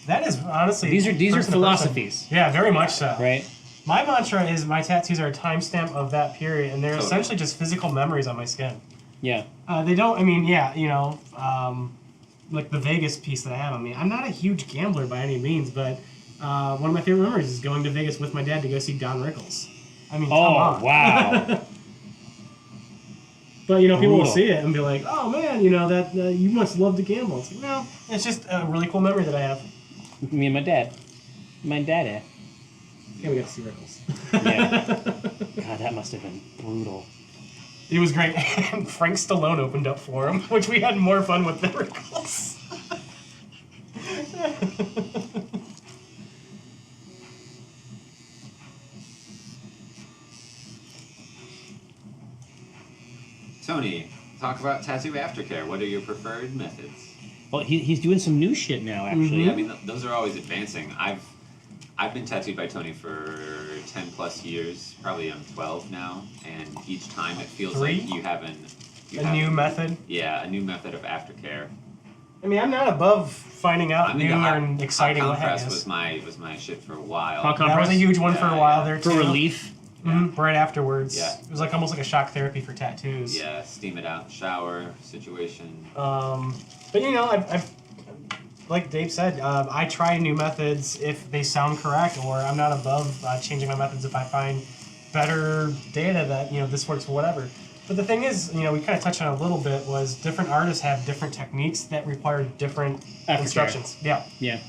That is honestly. These are person to person. philosophies, Yeah, very much so. right? My mantra is my tattoos are a timestamp of that period, and they're Totally. essentially just physical memories on my skin. Yeah. They don't. I mean, yeah, you know, like the Vegas piece that I have. I mean, I'm not a huge gambler by any means, but one of my favorite memories is going to Vegas with my dad to go see Don Rickles. I mean, come Oh, on. wow. But you know, people will Brutal. see it and be like, "Oh man, you know that you must love to gamble." It's like, no, it's just a really cool memory that I have. Me and my dad. My daddy. Yeah, we got to see Rickles. Yeah. God, that must have been brutal. It was great. And Frank Stallone opened up for him, which we had more fun with than Rickles. Tony, talk about tattoo aftercare. What are your preferred methods? Well, he's doing some new shit now, actually. I mean, those are always advancing. I've been tattooed by Tony for 10 plus years. Probably I'm 12 now, and each time it feels 3? like you have A new method. Yeah, a new method of aftercare. I mean, I'm not above finding out I'm new into and exciting hot what compress is. was my shit for a while. Hot That was compress? a huge one for a Yeah, while yeah. there For too. relief. Right afterwards. Yeah. It was like almost like a shock therapy for tattoos. Yeah, steam it out, shower situation. But you know, I've like Dave said, I try new methods if they sound correct, or I'm not above changing my methods if I find better data that, you know, this works for whatever. But the thing is, you know, we kind of touched on it a little bit, was different artists have different techniques that require different Aftercare. instructions. Yeah. Yeah.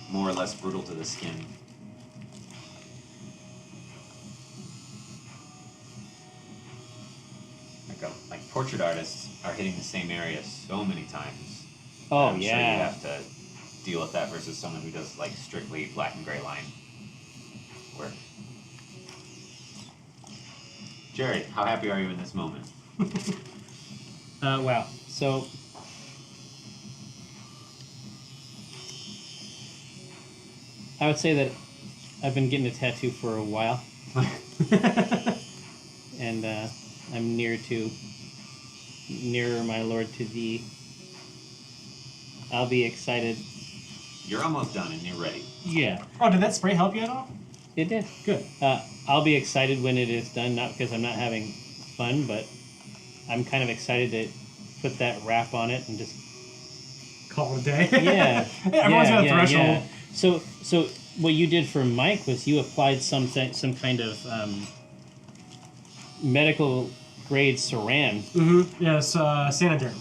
More or less brutal to the skin. Like portrait artists are hitting the same area so many times. Oh, I'm sure you yeah. have to deal with that versus someone who does like strictly black and gray line work. Jerry, how happy are you in this moment? Wow. So, I would say that I've been getting a tattoo for a while, and I'm nearer, my Lord, to thee. I'll be excited. You're almost done and you're ready. Yeah, Oh, did that spray help you at all? it did. Good. I'll be excited when it is done, not because I'm not having fun, but I'm kind of excited to put that wrap on it and just Call it a day. yeah. Everyone's got a threshold. Yeah. So what you did for Mike was you applied some kind of medical grade saran. Yes, Sanitaire.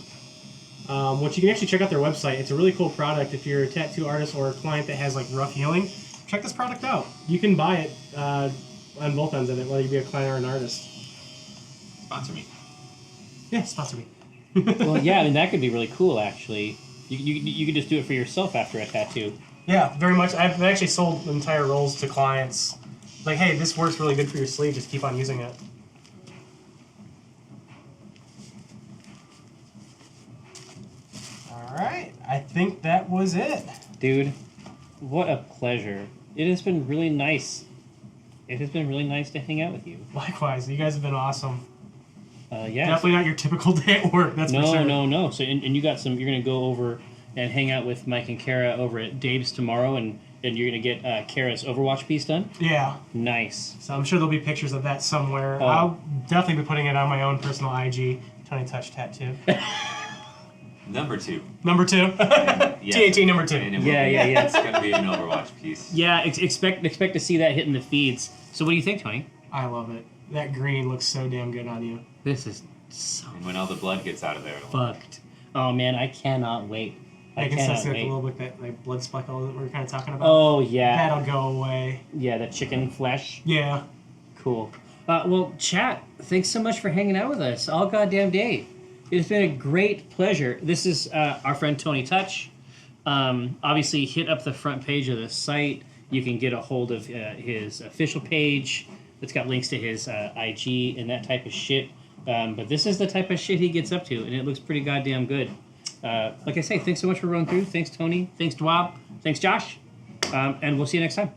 Which you can actually check out their website. It's a really cool product if you're a tattoo artist or a client that has like rough healing. Check this product out. You can buy it on both ends of it, whether you be a client or an artist. Sponsor me. Yeah, sponsor me. Well, yeah, I mean that could be really cool actually. You could just do it for yourself after a tattoo. Yeah, very much. I've actually sold entire rolls to clients. Like, hey, this works really good for your sleeve. Just keep on using it. All right. I think that was it. Dude, what a pleasure. It has been really nice. It has been really nice to hang out with you. Likewise, you guys have been awesome. Yeah. Definitely not your typical day at work. That's for sure. No. So and you got some. You're gonna go over and hang out with Mike and Kara over at Dave's tomorrow, and you're gonna get Kara's Overwatch piece done. Yeah. Nice. So I'm sure there'll be pictures of that somewhere. Oh. I'll definitely be putting it on my own personal IG. Tony Touch Tattoo. Number 2. Number 2. Yes. TAT number 2. And it will Yeah, be- yeah, yeah. It's gonna be an Overwatch piece. Yeah. Expect to see that hitting the feeds. So what do you think, Tony? I love it. That green looks so damn good on you. This is so And when all the blood gets out of there, it'll fucked. Oh man, I cannot wait. I can cannot still see like, a wait. little bit that like blood speckle that we were kind of talking about. Oh yeah. That'll go away. Yeah, the chicken flesh. Yeah. Cool. Well, chat, thanks so much for hanging out with us all goddamn day. It's been a great pleasure. This is our friend Tony Touch. Obviously, hit up the front page of the site. You can get a hold of his official page. It's got links to his IG and that type of shit. But this is the type of shit he gets up to, and it looks pretty goddamn good. Like I say, thanks so much for running through. Thanks, Tony. Thanks, Dwab. Thanks, Josh. And we'll see you next time.